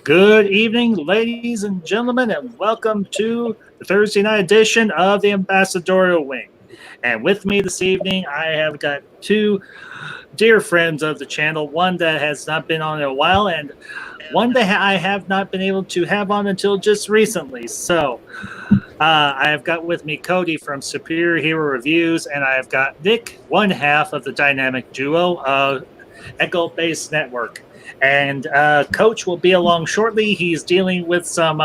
Good evening, ladies and gentlemen, and welcome to the Thursday night edition of the Ambassadorial Wing. And with me this evening, I have got two dear friends of the channel, one that has not been on in a while, and one that I have not been able to have on until just recently. I have got with me Cody from Superior Hero Reviews, and I have got Nick, one half of the dynamic duo of Echo Base Network. And Coach will be along shortly. He's dealing with some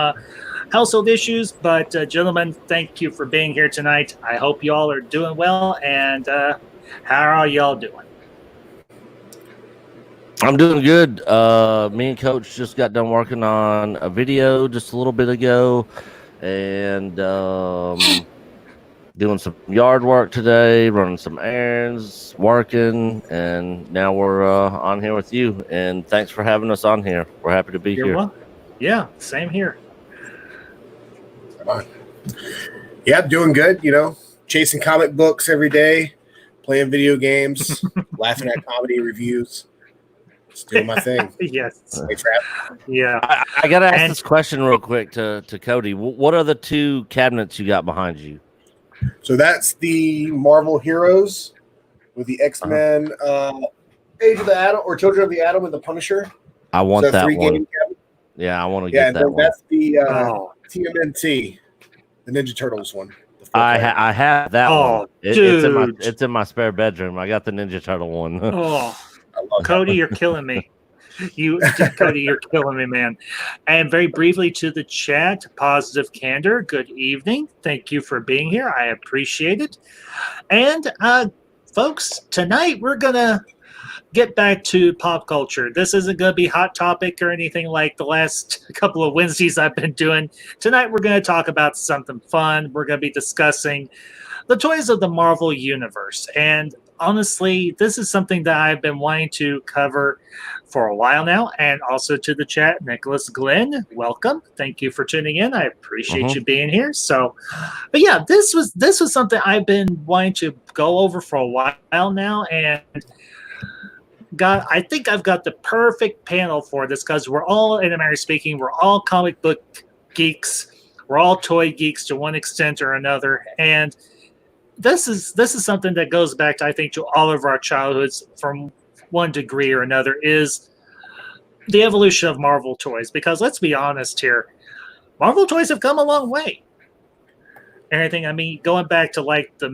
household issues, but gentlemen, thank you for being here tonight. I hope you all are doing well, and how are y'all doing? I'm doing good. Me and Coach just got done working on a video just a little bit ago, and doing some yard work today, running some errands, working, and now we're on here with you. And thanks for having us on here. We're happy to be You're here. welcome. Yeah, same here. Yeah, doing good. Chasing comic books every day, playing video games, laughing at comedy reviews. Just doing my thing. Yes. Thanks for having me. Yeah. I got to ask this question real quick to Cody. What are the two cabinets you got behind you? So that's the Marvel Heroes with the X-Men, Age of the Atom, or Children of the Atom, and the Punisher. I want so that one. Game cabinet. Yeah, I want to get that one. That's the TMNT, the Ninja Turtles one. I have that one. Dude. It's in my spare bedroom. I got the Ninja Turtle one. Cody, you're killing me. Cody, you're killing me, man. And very briefly to the chat, Positive Candor, good evening. Thank you for being here. I appreciate it. And folks, tonight we're going to get back to pop culture. This isn't going to be Hot Topic or anything like the last couple of Wednesdays I've been doing. Tonight we're going to talk about something fun. We're going to be discussing the toys of the Marvel Universe. And honestly, this is something that I've been wanting to cover for a while now. And also to the chat, Nicholas Glenn, welcome. Thank you for tuning in. I appreciate you being here. But yeah, this was something I've been wanting to go over for a while now, and I think I've got the perfect panel for this because we're all, in a manner of speaking, we're all comic book geeks. We're all toy geeks to one extent or another, and this is something that goes back to, I think, to all of our childhoods from one degree or another, is the evolution of Marvel toys. Because let's be honest here, Marvel toys have come a long way. Anything, I mean, going back to like the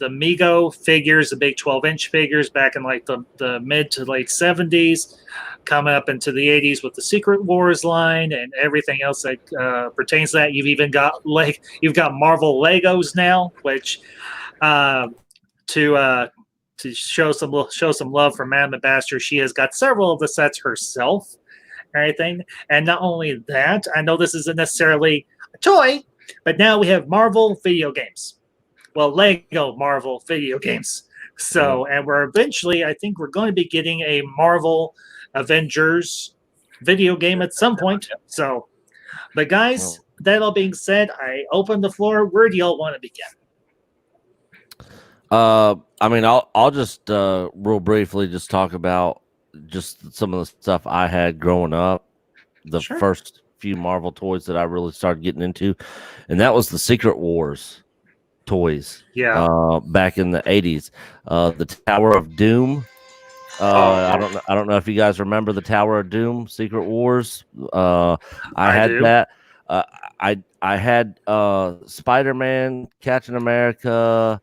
Mego figures, the big 12-inch figures back in like the mid to late 70s, coming up into the 80s with the Secret Wars line and everything else that pertains to that. You've even got you've got Marvel Legos now, which to show some love for Madame Ambassador, she has got several of the sets herself, and everything. And not only that, I know this isn't necessarily a toy, but now we have Marvel video games. Well, Lego Marvel video games. So, and we're eventually, I think we're going to be getting a Marvel Avengers video game at some point. So, but guys, that all being said, I open the floor. Where do y'all want to begin? I mean, I'll just real briefly just talk about just some of the stuff I had growing up. The first few Marvel toys that I really started getting into, and that was the Secret Wars toys. Yeah. Back in the 80s. The Tower of Doom. I don't know if you guys remember the Tower of Doom, Secret Wars. I had that. I had Spider-Man, Captain America,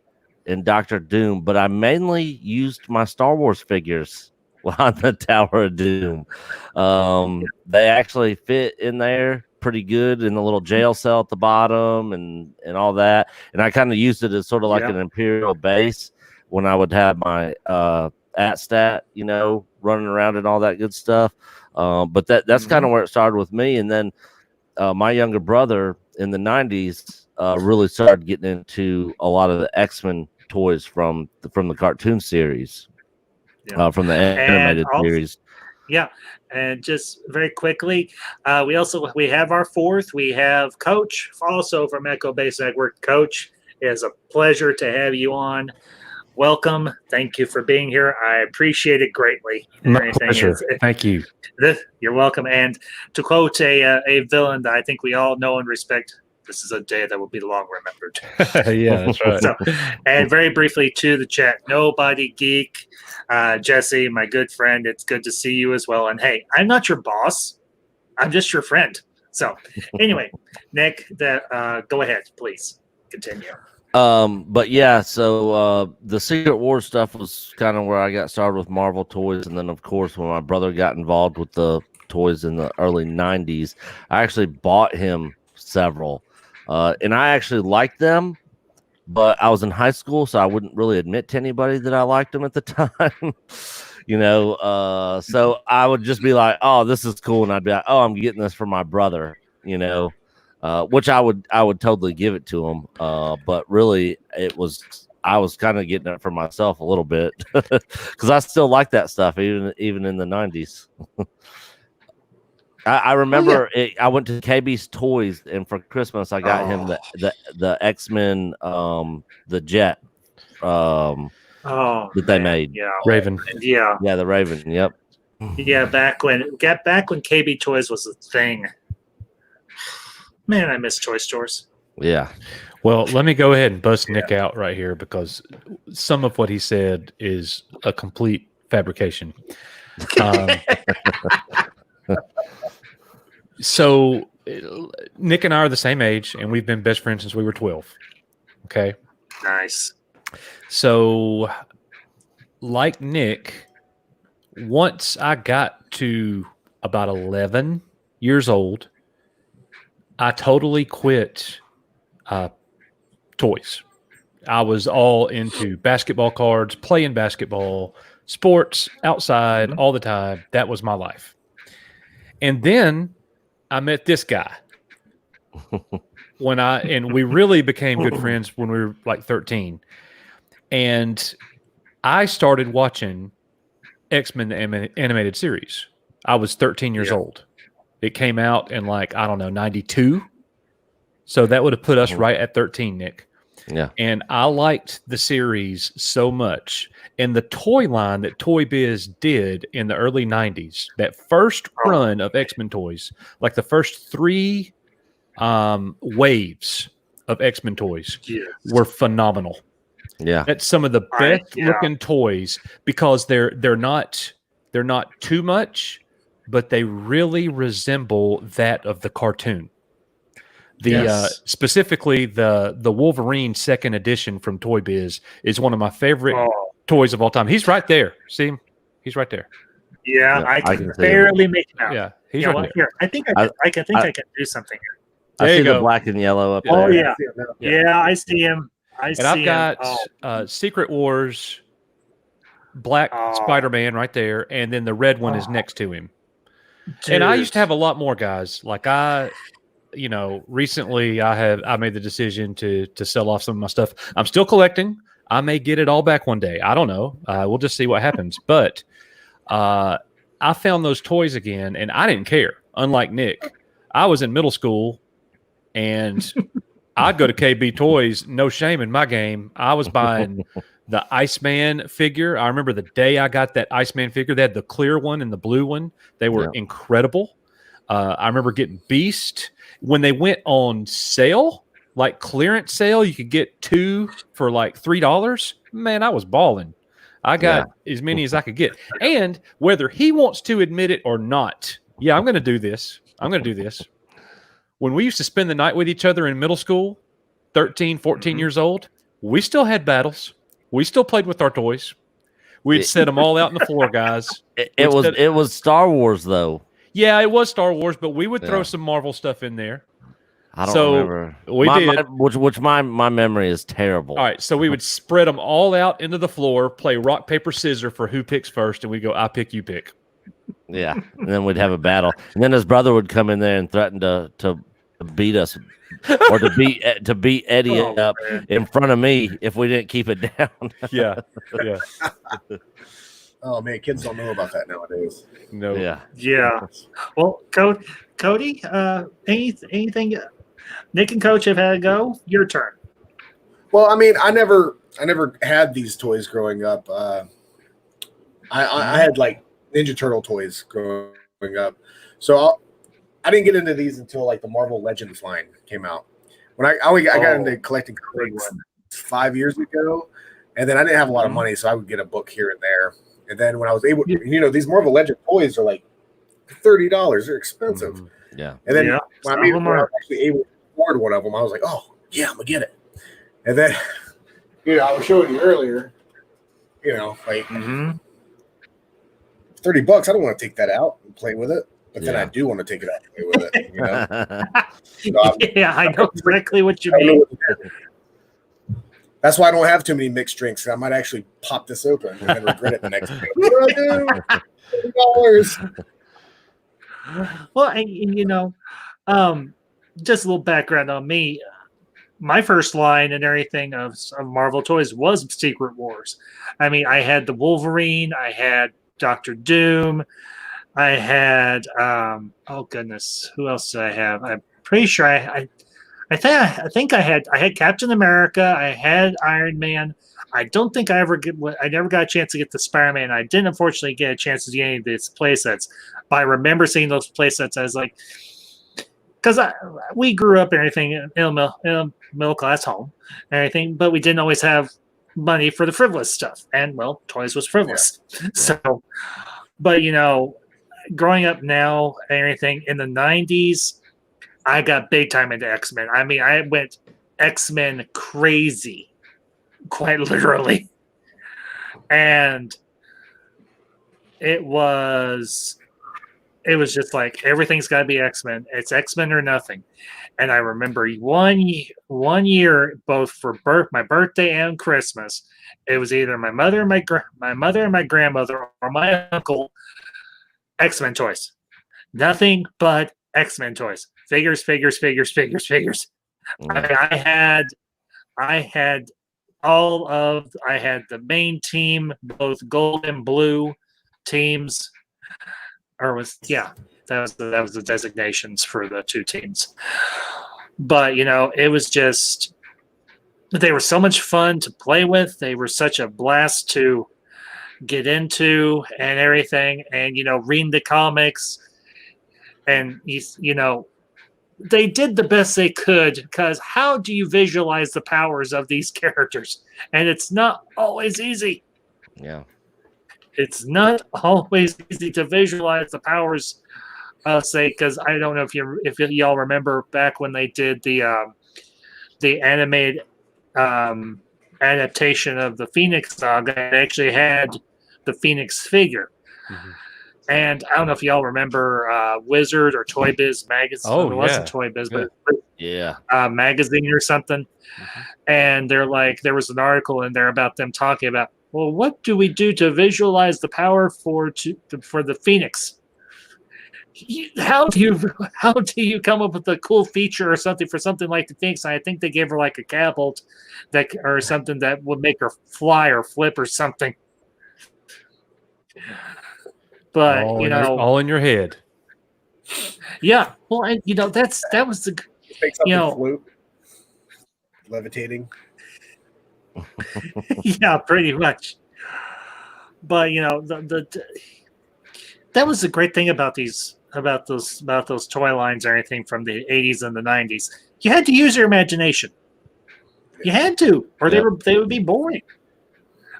and Dr. Doom, but I mainly used my Star Wars figures on the Tower of Doom. They actually fit in there pretty good in the little jail cell at the bottom and all that. And I kind of used it as sort of like an Imperial base when I would have my at-stat, running around and all that good stuff. But that's kind of where it started with me. And then my younger brother in the 90s really started getting into a lot of the X-Men toys from the cartoon series, from the animated series. Yeah, and just very quickly, we have our fourth. We have Coach, also from Echo Base Network. Coach, it is a pleasure to have you on. welcome. Thank you for being here. I appreciate it greatly. My pleasure. Thank you. You're welcome. And to quote a villain that I think we all know and respect, this is a day that will be long remembered. Yeah, that's right. So, and very briefly to the chat, Nobody Geek, Jesse, my good friend, it's good to see you as well. And hey, I'm not your boss. I'm just your friend. So anyway, Nick, go ahead, please continue. But yeah, so the Secret Wars stuff was kind of where I got started with Marvel toys, and then of course when my brother got involved with the toys in the early 90s, I actually bought him several. And I actually liked them, but I was in high school, so I wouldn't really admit to anybody that I liked them at the time. So I would just be like, oh, this is cool, and I'd be like, oh, I'm getting this for my brother, which I would totally give it to him. But really I was kind of getting it for myself a little bit because I still like that stuff even in the 90s. I remember I went to KB's Toys, and for Christmas I got him the X-Men the jet that they made. Yeah. Raven. Yeah. Yeah, the Raven. Yep. Yeah, back when KB Toys was a thing. Man, I miss toy stores. Yeah. Well, let me go ahead and bust Nick out right here because some of what he said is a complete fabrication. So Nick and I are the same age, and we've been best friends since we were 12. Okay. Nice. So, like Nick, once I got to about 11 years old, I totally quit toys. I was all into basketball cards, playing basketball, sports, outside all the time. That was my life. And then I met this guy and we really became good friends when we were like 13. And I started watching X-Men the animated series. I was 13 years old. It came out in 92. So that would have put us right at 13, Nick. Yeah. And I liked the series so much. And the toy line that Toy Biz did in the early 90s, that first run of X-Men toys, like the first 3 waves of X-Men toys were phenomenal. Yeah. That's some of the best looking toys because they're not too much, but they really resemble that of the cartoon. Specifically the Wolverine second edition from Toy Biz is one of my favorite toys of all time. He's right there. See him? He's right there. Yeah, I can barely make it out. Yeah, he's right there. Here, I think I can do something here. I see the black and yellow up there. Oh yeah, I see him. I've got Secret Wars, Black Spider-Man right there, and then the red one is next to him. Dude. And I used to have a lot more, guys. Like recently I made the decision to sell off some of my stuff. I'm still collecting. I may get it all back one day. I don't know. We'll just see what happens. But I found those toys again, and I didn't care. Unlike Nick, I was in middle school, and I'd go to KB Toys. No shame in my game. I was buying the Iceman figure. I remember the day I got that Iceman figure. They had the clear one and the blue one. They were incredible. I remember getting Beast. When they went on sale, like clearance sale, you could get 2 for like $3. Man, I was balling. I got as many as I could get. And whether he wants to admit it or not, I'm going to do this. When we used to spend the night with each other in middle school, 13, 14 years old, we still had battles. We still played with our toys. We'd set them all out on the floor, guys. It was Star Wars, though. Yeah, it was Star Wars, but we would throw some Marvel stuff in there. I don't remember. We did. Which my memory is terrible. All right, so we would spread them all out into the floor, play rock, paper, scissors for who picks first, and we'd go, I pick, you pick. Yeah, and then we'd have a battle. And then his brother would come in there and threaten to beat us or to beat Eddie up in front of me if we didn't keep it down. Yeah. Oh man, kids don't know about that nowadays. No. Yeah. Well, Cody, anything? Nick and Coach have had a go. Your turn. Well, I mean, I never I never had these toys growing up. I had like Ninja Turtle toys growing up, so I didn't get into these until like the Marvel Legends line came out. When I got into collecting comics 5 years ago, and then I didn't have a lot of money, so I would get a book here and there. And then when I was able, these Marvel Legend toys are like $30. They're expensive. Yeah. And then when I was actually able to afford one of them, I was like, oh yeah, I'm gonna get it. And then I was showing you earlier, like $30. I don't want to take that out and play with it. But then I do want to take it out and play with I it. know exactly what you mean. That's why I don't have too many mixed drinks. I might actually pop this open and then regret it the next day. What do I do? $30. Well, and just a little background on me. My first line and everything of Marvel toys was Secret Wars. I mean, I had the Wolverine, I had Dr. Doom, I had oh goodness, who else did I have? I'm pretty sure I think I had Captain America, I had Iron Man. I don't think I never got a chance to get the Spider-Man. I didn't unfortunately get a chance to see any of these playsets. But I remember seeing those playsets. I was like, because we grew up and everything in a middle class home and everything, but we didn't always have money for the frivolous stuff. And well, toys was frivolous. Yeah. So, but growing up now and everything in the 90s, I got big time into X-Men. I mean, I went X-Men crazy, quite literally. And it was just like, everything's got to be X-Men. It's X-Men or nothing. And I remember one year, both for my birthday and Christmas, it was either my mother and my grandmother or my uncle, X-Men toys. Nothing but X-Men toys. Figures. I mean, I had the main team, both gold and blue teams, that was the designations for the two teams. But it was just, they were so much fun to play with. They were such a blast to get into and everything, and reading the comics, and they did the best they could, because how do you visualize the powers of these characters? And it's not always easy. Yeah. It's not always easy to visualize the powers, because I don't know if y'all remember back when they did the animated adaptation of the Phoenix Saga. It actually had the Phoenix figure. Mm-hmm. And I don't know if y'all remember Wizard or Toy Biz magazine. Oh, it wasn't Toy Biz, but magazine or something. Mm-hmm. And they're like, there was an article in there about them talking about, well, what do we do to visualize the power for the Phoenix? How do you come up with a cool feature or something for something like the Phoenix? I think they gave her like a catapult or something that would make her fly or flip or something. But all in your head. Yeah, well, and that was the float, levitating. Yeah, pretty much. But that was the great thing about those toy lines or anything from the 80s and the 90s. You had to use your imagination. You had to, or they would be boring.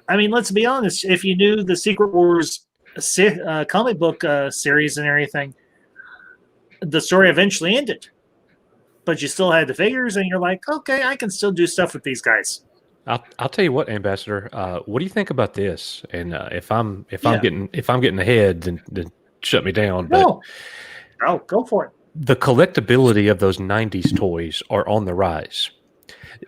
I mean, let's be honest. If you knew the Secret Wars comic book series and everything, the story eventually ended. But you still had the figures, and you're like, okay, I can still do stuff with these guys. I'll tell you what, Ambassador. What do you think about this? And if I'm getting ahead, then shut me down. But no, go for it. The collectability of those '90s toys are on the rise.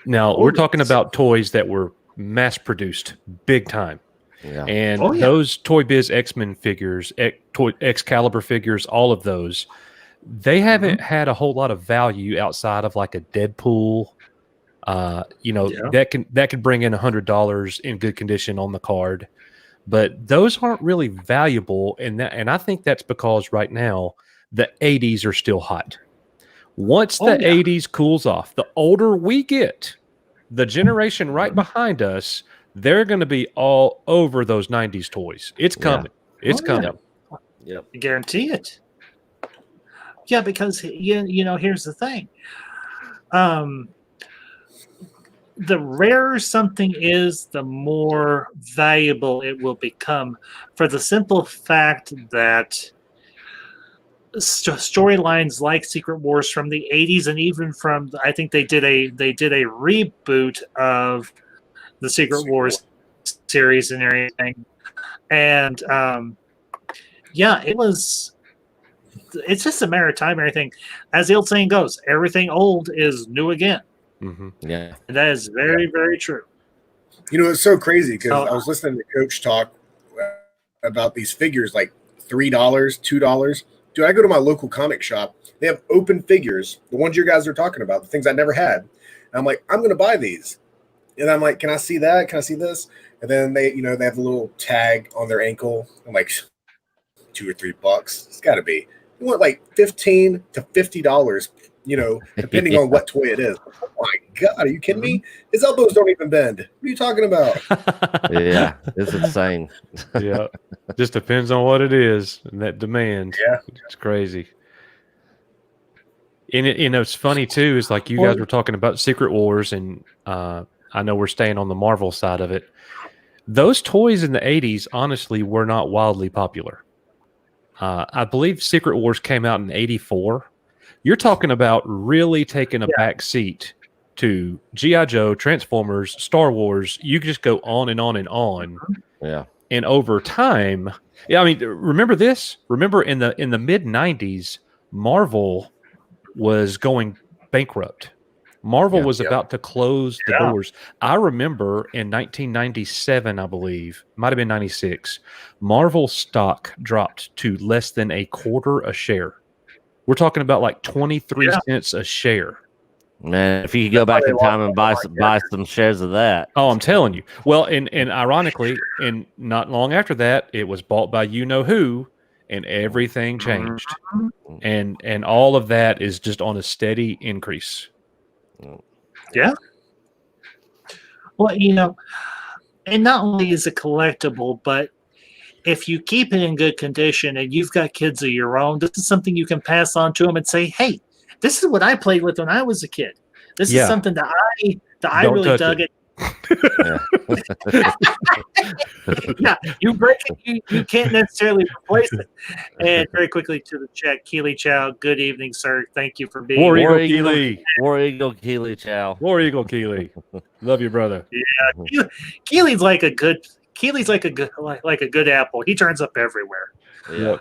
Now we're talking about toys that were mass produced, big time. Yeah. And those Toy Biz X-Men figures, Excalibur figures, all of those, they haven't had a whole lot of value outside of like a Deadpool. That can bring in $100 in good condition on the card, but those aren't really valuable. And I think that's because right now the 80s are still hot. Once the 80s cools off, the older we get, The generation right behind us, they're going to be all over those 90s toys. It's coming. It's coming. Yep. I guarantee it. Yeah, because here's the thing. The rarer something is, the more valuable it will become, for the simple fact that storylines like Secret Wars from the 80s, and even from, I think they did a reboot of the Secret Wars series and everything, and it's just a matter of time. Everything, as the old saying goes, everything old is new again. Mm-hmm. Yeah, and that is very, very true. It's so crazy because I was listening to Coach talk about these figures, like $3, $2. Dude, I go to my local comic shop. They have open figures, the ones you guys are talking about, the things I never had. And I'm like, I'm going to buy these. And I'm like, can I see that? Can I see this? And then they have a little tag on their ankle. I'm like, $2 or $3. It's got to be. You want like $15 to $50, depending on what toy it is. Oh my God, are you kidding me? His elbows don't even bend. What are you talking about? Yeah, it's insane. Yeah, just depends on what it is and that demand. Yeah, it's crazy. And it's funny too. Is like you guys were talking about Secret Wars, and I know we're staying on the Marvel side of it. Those toys in the 80s, honestly, were not wildly popular. I believe Secret Wars came out in 84. You're talking about really taking a back seat to G.I. Joe, Transformers, Star Wars. You just go on and on and on. Yeah. And over time, I mean, remember this? Remember in the mid 90s, Marvel was going bankrupt. Marvel was about to close the doors. I remember in 1997, I believe, might have been 96, Marvel stock dropped to less than a quarter a share. We're talking about like 23 cents a share. Man, if you could go back in time and buy some shares of that. Oh, I'm telling you. Well, and ironically, and not long after that, it was bought by you know who, and everything changed. And all of that is just on a steady increase. Yeah. Well, and not only is it collectible, but if you keep it in good condition and you've got kids of your own, this is something you can pass on to them and say, hey, this is what I played with when I was a kid. This is something that I really dug it. Yeah, you break it, you can't necessarily replace it. And very quickly to the chat, Keely Chow, good evening, sir. Thank you for being War here. Eagle Keely. War Eagle Keely Chow. War Eagle Keely. Love you, brother. Yeah, Keely's like a good apple. He turns up everywhere. Yeah.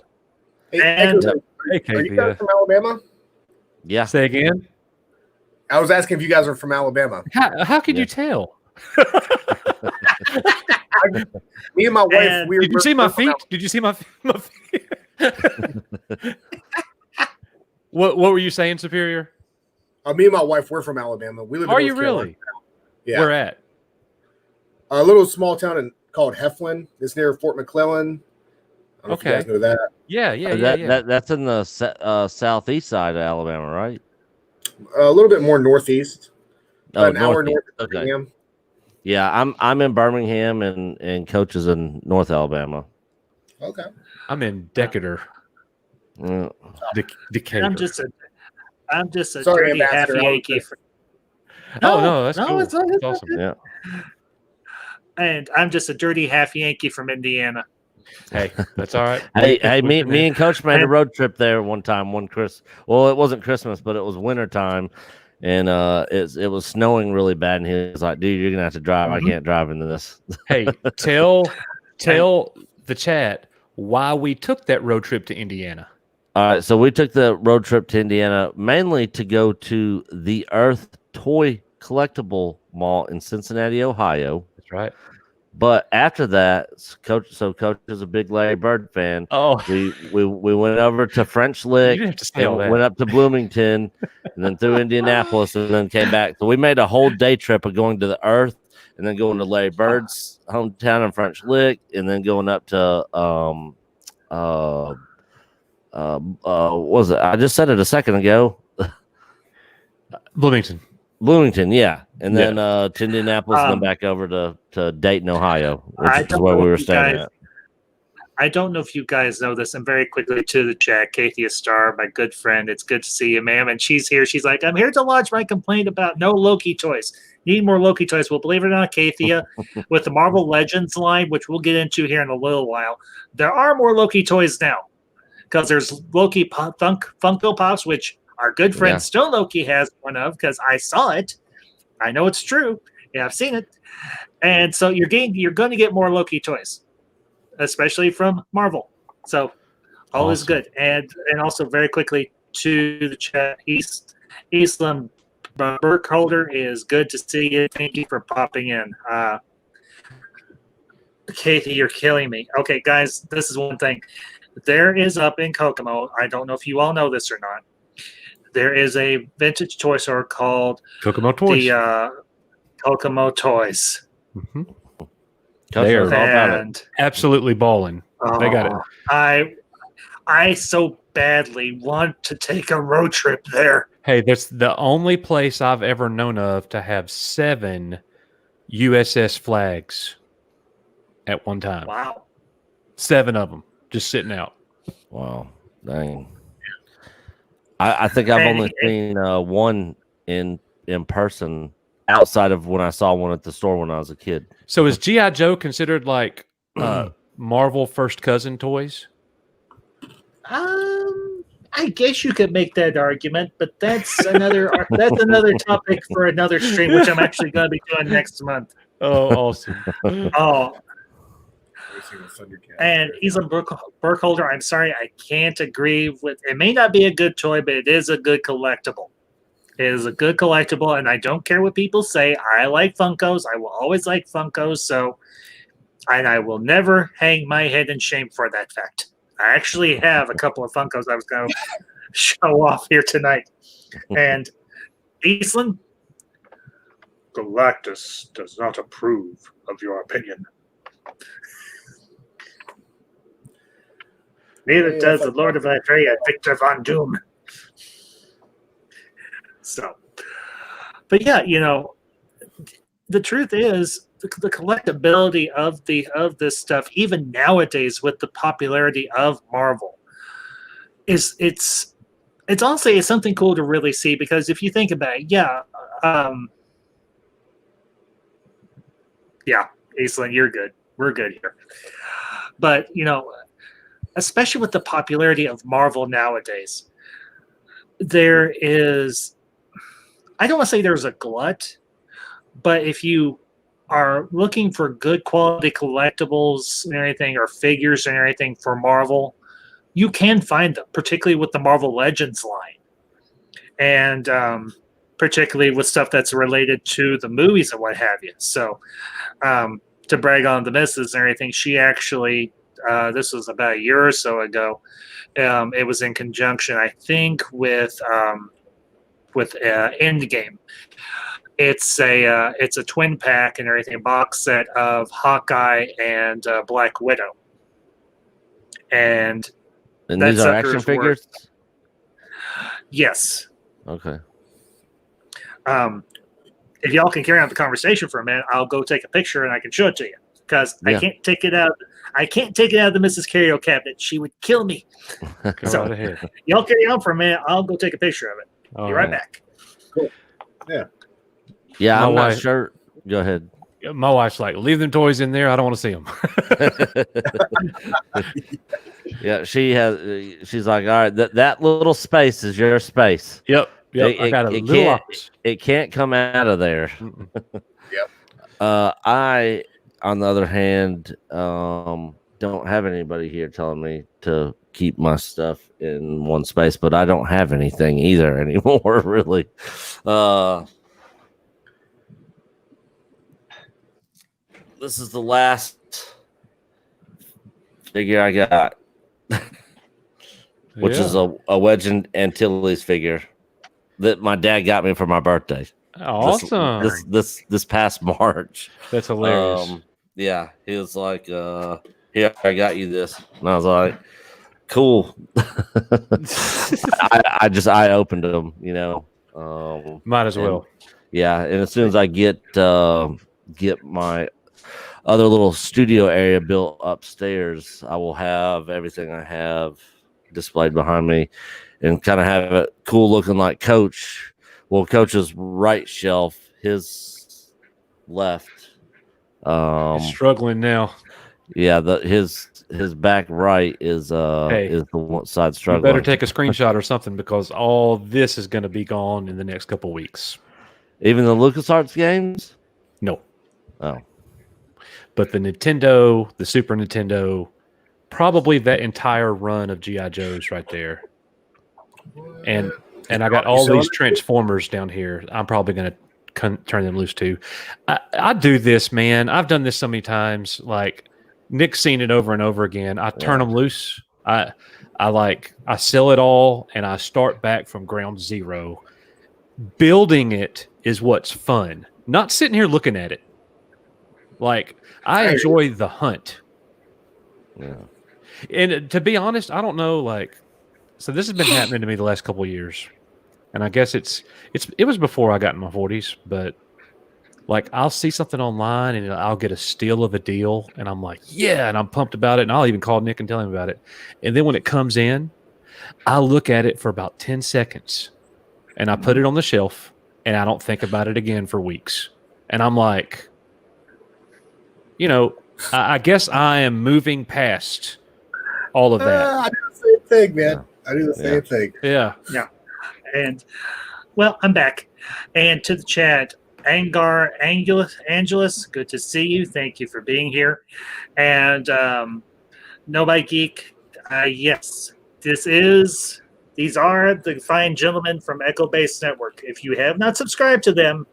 Hey, are you guys from Alabama? Yeah. Say again? I was asking if you guys are from Alabama. How could you tell? Me and my wife. Did you see my feet? Did you see my feet? What were you saying, Superior? Me and my wife, we're from Alabama. We live. Are you really? Yeah. Where at? A little small town called Heflin. It's near Fort McClellan. I don't know if you guys know that. Yeah. That's in the southeast side of Alabama, right? A little bit more northeast. An hour north of Okay. Birmingham. Yeah, I'm in Birmingham, and Coach is in North Alabama. Okay. I'm in Decatur. Decatur. I'm just a Sorry, dirty half Ambassador, Yankee. That's cool. It's awesome. Yeah. And I'm just a dirty half Yankee from Indiana. Hey, that's all right. Hey, me and Coach made a road trip there one time. Well, it wasn't Christmas, but it was winter time, and it was snowing really bad. And he was like, "Dude, you're gonna have to drive. I can't drive into this." Hey, tell the chat why we took that road trip to Indiana. All right, so we took the road trip to Indiana mainly to go to the Earth Toy Collectible Mall in Cincinnati, Ohio. That's right. But after that, Coach is a big Larry Bird fan. Oh, we went over to French Lick, you didn't have to say all that. Went up to Bloomington, and then through Indianapolis, and then came back. So we made a whole day trip of going to the Earth, and then going to Larry Bird's hometown in French Lick, and then going up to what was it? I just said it a second ago. Bloomington. Bloomington, yeah, and then to Indianapolis, and then back over to Dayton, Ohio, which is where we were staying at. I don't know if you guys know this, and very quickly to the chat, Kathia Starr, my good friend, it's good to see you, ma'am. And she's here. She's like, I'm here to lodge my complaint about no Loki toys. Need more Loki toys. Well, believe it or not, Kathia, with the Marvel Legends line, which we'll get into here in a little while, there are more Loki toys now. Because there's Loki Funko Pops, which our good friend Stone Loki has one of, because I saw it. I know it's true. Yeah, I've seen it. And so you're going to get more Loki toys, especially from Marvel. So all is good. And also very quickly to the chat, Eastland Burkholder is good to see you. Thank you for popping in. Katie, you're killing me. Okay, guys, this is one thing. There is up in Kokomo, I don't know if you all know this or not, there is a vintage toy store called Kokomo Toys. The Kokomo Toys. Mm-hmm. They are absolutely balling. They got it. I so badly want to take a road trip there. Hey, that's the only place I've ever known of to have 7 USS flags at one time. Wow. 7 of them just sitting out. Wow. Dang. I think I've only seen one in person outside of when I saw one at the store when I was a kid. So is G.I. Joe considered like Marvel first cousin toys? I guess you could make that argument, but that's another topic for another stream, which I'm actually going to be doing next month. Oh, awesome! And Eastland Burkholder, I'm sorry, I can't agree with. It may not be a good toy, but it is a good collectible. It is a good collectible, and I don't care what people say. I like Funkos. I will always like Funkos. So, and I will never hang my head in shame for that fact. I actually have a couple of Funkos I was going to show off here tonight. And Eastland, Galactus does not approve of your opinion. Neither does the Lord of Latveria, Victor Von Doom. So, but yeah, the truth is the collectability of this stuff, even nowadays with the popularity of Marvel, it's honestly it's something cool to really see, because if you think about it, Eastland, you're good. We're good here. But especially with the popularity of Marvel nowadays, there is, I don't want to say there's a glut, but if you are looking for good quality collectibles and everything, or figures and everything for Marvel, you can find them, particularly with the Marvel Legends line. And particularly with stuff that's related to the movies and what have you. So to brag on the missus and everything, she actually, this was about a year or so ago, it was in conjunction, I think, with Endgame. It's a twin pack and everything, box set of Hawkeye and Black Widow. And these are action figures? Yes. Okay. If y'all can carry on the conversation for a minute, I'll go take a picture and I can show it to you, because I can't take it out. I can't take it out of the Mrs. Carrier cabinet. She would kill me. So y'all carry on for a minute. I'll go take a picture of it. Be right back. Cool. Yeah. Yeah, I'm not sure. Go ahead. My wife's like, leave them toys in there. I don't want to see them. Yeah, she's like, all right, that little space is your space. Yep. I got a little office. It can't come out of there. Yep. I, on the other hand, don't have anybody here telling me to keep my stuff in one space, but I don't have anything either anymore, really. This is the last figure I got, which is a Wedge Antilles figure that my dad got me for my birthday. Awesome. This past March. That's hilarious. Yeah, he was like, "Here, I got you this," and I was like, "Cool." I opened them, Might as well. Yeah, and as soon as I get my other little studio area built upstairs, I will have everything I have displayed behind me, and kind of have it cool looking like Coach. Well, Coach's right shelf, his left. He's struggling now. Yeah, his back right is the one side struggling. You better take a screenshot or something, because all this is going to be gone in the next couple weeks. Even the LucasArts games? No. Oh. But the Nintendo, the Super Nintendo, probably that entire run of G.I. Joes right there. And I got all these Transformers down here. I'm probably going to turn them loose too. I do this, man. I've done this so many times. Like, Nick's seen it over and over again. I turn them loose. I sell it all, and I start back from ground zero. Building it is what's fun. Not sitting here looking at it. Like, I enjoy the hunt. Yeah. And to be honest, I don't know, like, so this has been happening to me the last couple of years. And I guess it was before I got in my 40s, but like, I'll see something online and I'll get a steal of a deal, and I'm like, yeah, and I'm pumped about it, and I'll even call Nick and tell him about it. And then when it comes in, I look at it for about 10 seconds, and I put it on the shelf, and I don't think about it again for weeks. And I'm like, you know, I guess I am moving past all of that. I do the same thing, man. I do the same thing. Yeah. Yeah. And, well, I'm back. And to the chat, Angelus, good to see you. Thank you for being here. And Nobody Geek, yes, these are the fine gentlemen from Echo Base Network. If you have not subscribed to them,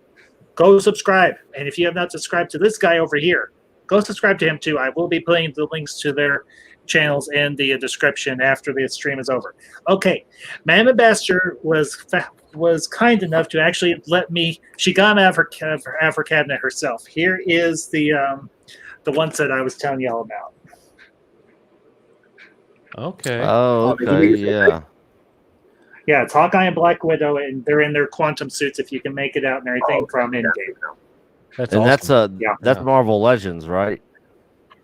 go subscribe. And if you have not subscribed to this guy over here, go subscribe to him too. I will be putting the links to their channels in the description after the stream is over. Okay, Ma'am Ambassador was kind enough to actually let me. She got out of her cabinet herself. Here is the ones that I was telling y'all about. Okay. Oh, okay. Yeah. Yeah, it's Hawkeye and Black Widow, and they're in their quantum suits. If you can make it out and everything from Endgame. That's awesome. That's Yeah. Marvel Legends, right?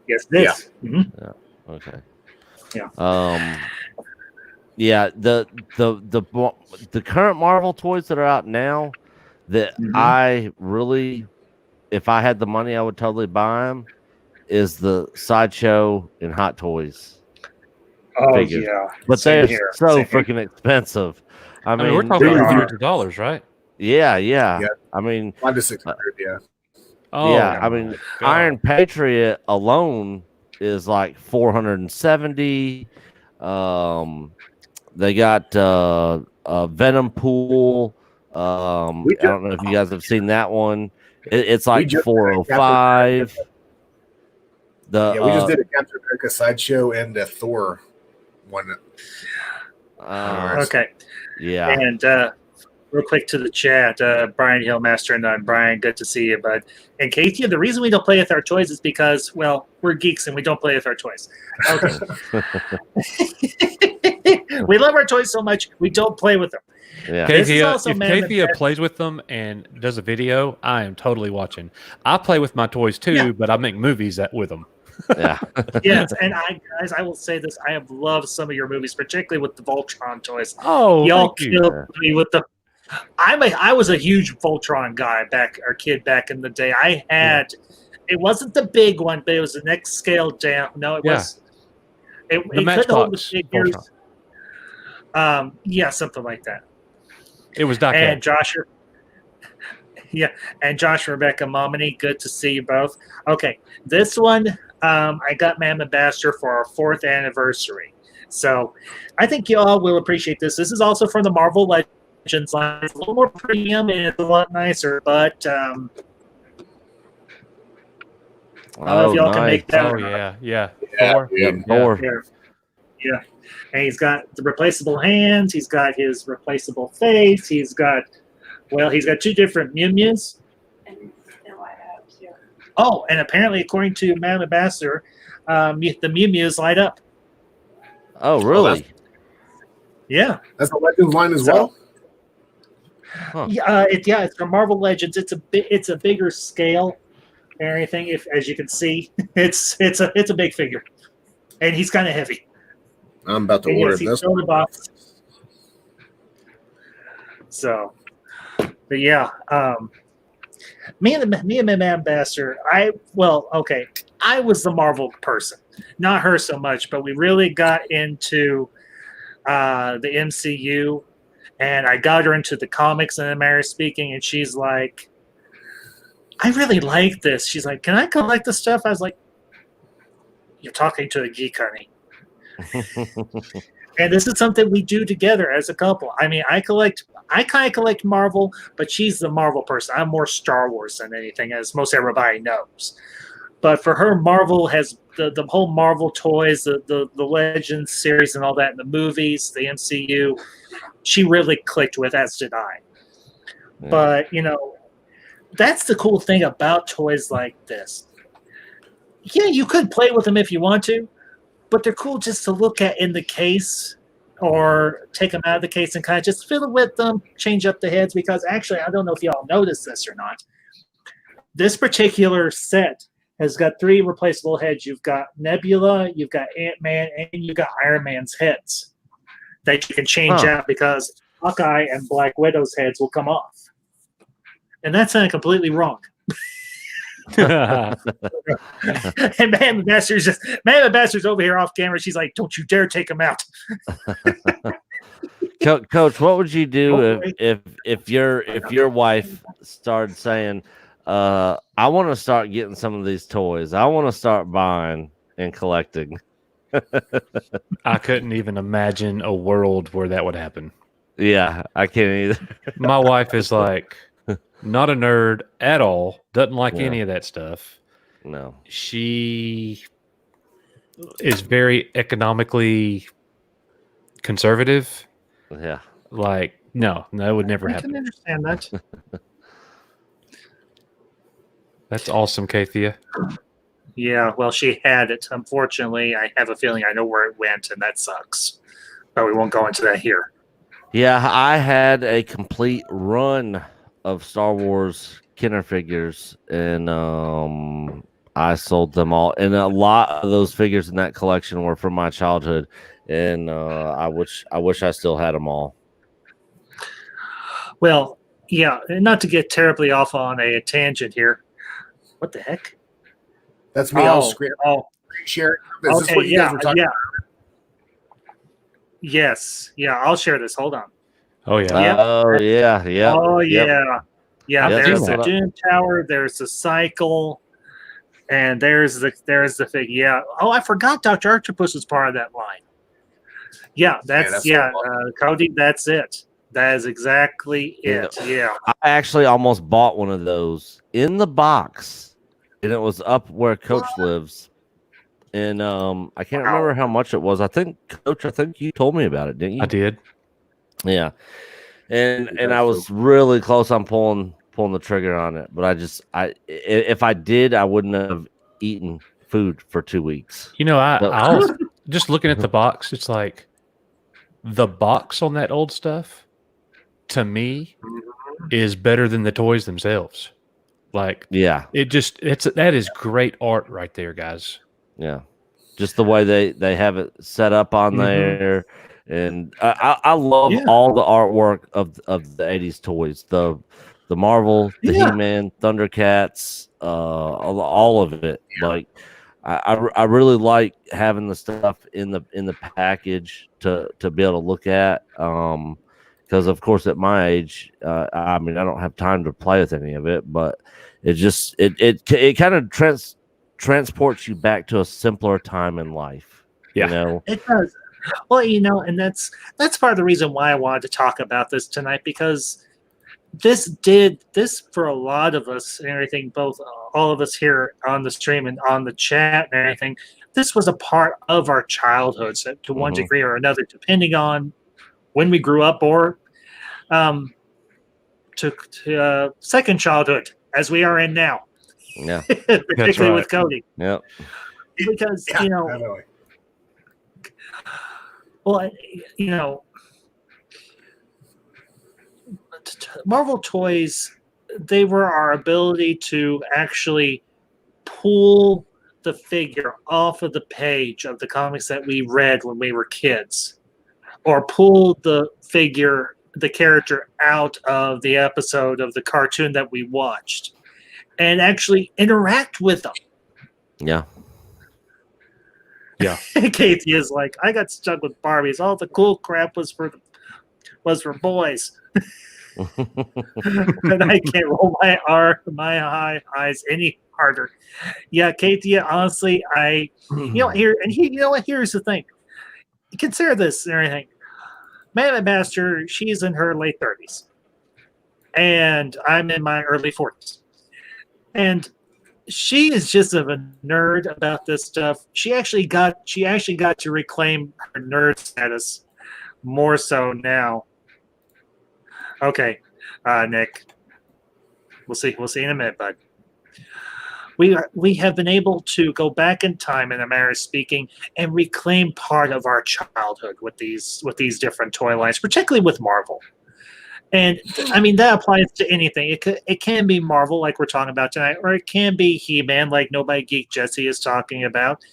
Yes, it is. Yeah. Mm-hmm. Yeah. Okay. Yeah. Yeah. The current Marvel toys that are out now, that I really, if I had the money, I would totally buy them, is the Sideshow and Hot Toys. Oh figures. yeah, but they're so freaking expensive. I mean, we're talking about hundreds of dollars, right? Yeah. I mean, $500 to $600. Yeah. Oh, yeah. I mean, God. Iron Patriot alone is like $470. They got Venom Pool. I don't know if you guys have seen that one. It's like $405. We just did a Captain America Sideshow and a Thor one. Okay. Yeah. And real quick to the chat, Brian Hillmaster and Brian, good to see you, bud. And Katie, the reason we don't play with our toys is because, well, we're geeks and we don't play with our toys. Okay. We love our toys so much, we don't play with them. Yeah. If Kathia plays with them and does a video, I am totally watching. I play with my toys too, but I make movies with them. Yeah. Yes, and I will say this: I have loved some of your movies, particularly with the Voltron toys. Oh, y'all killed me with the. I was a huge Voltron guy back in the day. I had, it wasn't the big one, but it was the next scale down. No, it was. It couldn't hold the figures. Yeah, something like that. It was Doc. And Josh, and Josh, Rebecca, Momini, good to see you both. Okay, this one. I got Ma'am Ambassador for our 4th anniversary. So I think you all will appreciate this. This is also from the Marvel Legends line. It's a little more premium and it's a lot nicer, but I don't know if y'all can make that. Oh, yeah. Thor. Yeah. And he's got the replaceable hands. He's got his replaceable face. He's got 2 different Mew Mews. Oh, and apparently, according to Madam Ambassador, the Mew Mews light up. Oh, really? Yeah. That's the Legends line as well? Huh. It's from Marvel Legends. It's a bigger scale and everything. If as you can see, it's a big figure, and he's kind of heavy. I'm about to And order yes, he's this. still in the box. So, but yeah, me and my ambassador. I was the Marvel person, not her so much, but we really got into the MCU, and I got her into the comics in a manner of speaking, and she's like, I really like this. She's like, can I collect this stuff? I was like, you're talking to a geek, honey. And this is something we do together as a couple. I mean, I kind of collect Marvel, but she's the Marvel person. I'm more Star Wars than anything, as most everybody knows. But for her, Marvel has the whole Marvel toys, the Legends series and all that, and the movies, the MCU, she really clicked with, as did I. Yeah. But, that's the cool thing about toys like this. Yeah, you could play with them if you want to, but they're cool just to look at in the case or take them out of the case and kind of just fiddle with them, change up the heads, because actually, I don't know if y'all noticed this or not. This particular set has got 3 replaceable heads. You've got Nebula, you've got Ant-Man, and you've got Iron Man's heads that you can change out because Hawkeye and Black Widow's heads will come off. And that's not completely wrong. And Man Ambassador's over here off camera. She's like, "Don't you dare take him out." Coach, what would you do if your wife started saying, "I want to start getting some of these toys. I want to start buying and collecting"? I couldn't even imagine a world where that would happen. Yeah, I can't either. My wife is like, not a nerd at all. Doesn't like any of that stuff. No. She is very economically conservative. Yeah. Like, no, that would never happen. I can understand that. That's awesome, Kathia. Yeah, well, she had it. Unfortunately, I have a feeling I know where it went, and that sucks. But we won't go into that here. Yeah, I had a complete run of Star Wars Kenner figures, and I sold them all. And a lot of those figures in that collection were from my childhood, and I wish I still had them all. Well, yeah, not to get terribly off on a tangent here. What the heck? That's me. I'll screen share. Is this what you guys were talking about? Yes. Yeah, I'll share this. Hold on. Oh, yeah. Oh, yeah. Yeah. Oh, yeah. Yeah, there's the Doom Tower. There's the Cycle. And there's the thing. Yeah. Oh, I forgot Dr. Octopus was part of that line. Yeah, Cody, that's it. That is exactly it. Yeah. I actually almost bought one of those in the box, and it was up where Coach lives. And I can't remember how much it was. Coach, I think you told me about it, didn't you? I did. Yeah. And I was really close on pulling the trigger on it, but if I did, I wouldn't have eaten food for 2 weeks. I was just looking at the box. It's like the box on that old stuff to me is better than the toys themselves. Like, yeah, that is great art right there, guys. Yeah, just the way they have it set up on there, and I love all the artwork of the 80s toys, the Marvel, the He-Man, Thundercats, all of it. Like, I really like having the stuff in the package to be able to look at. Because of course at my age, I don't have time to play with any of it, but it kind of transports you back to a simpler time in life. Yeah, it does. Well, and that's part of the reason why I wanted to talk about this tonight, because this for a lot of us and everything, both all of us here on the stream and on the chat and everything, this was a part of our childhoods to one degree or another, depending on when we grew up or to second childhood, as we are in now. Yeah, particularly with Cody. Yep. Because Marvel toys, they were our ability to actually pull the figure off of the page of the comics that we read when we were kids, or pull the character out of the episode of the cartoon that we watched, and actually interact with them. Yeah. Yeah. Katie is like, I got stuck with Barbies. All the cool crap was for boys. And I can't roll my eyes any harder. Yeah, Katie, honestly, here's the thing. Consider this and everything. Madam Master, she's in her late 30s. And I'm in my early 40s. And she is just a nerd about this stuff. She actually got to reclaim her nerd status more so now. Okay, Nick. We'll see in a minute, bud. We have been able to go back in time, in a manner of speaking, and reclaim part of our childhood with these different toy lines, particularly with Marvel. And I mean, that applies to anything. It can be Marvel, like we're talking about tonight, or it can be He-Man, like Nobody Geek Jesse is talking about,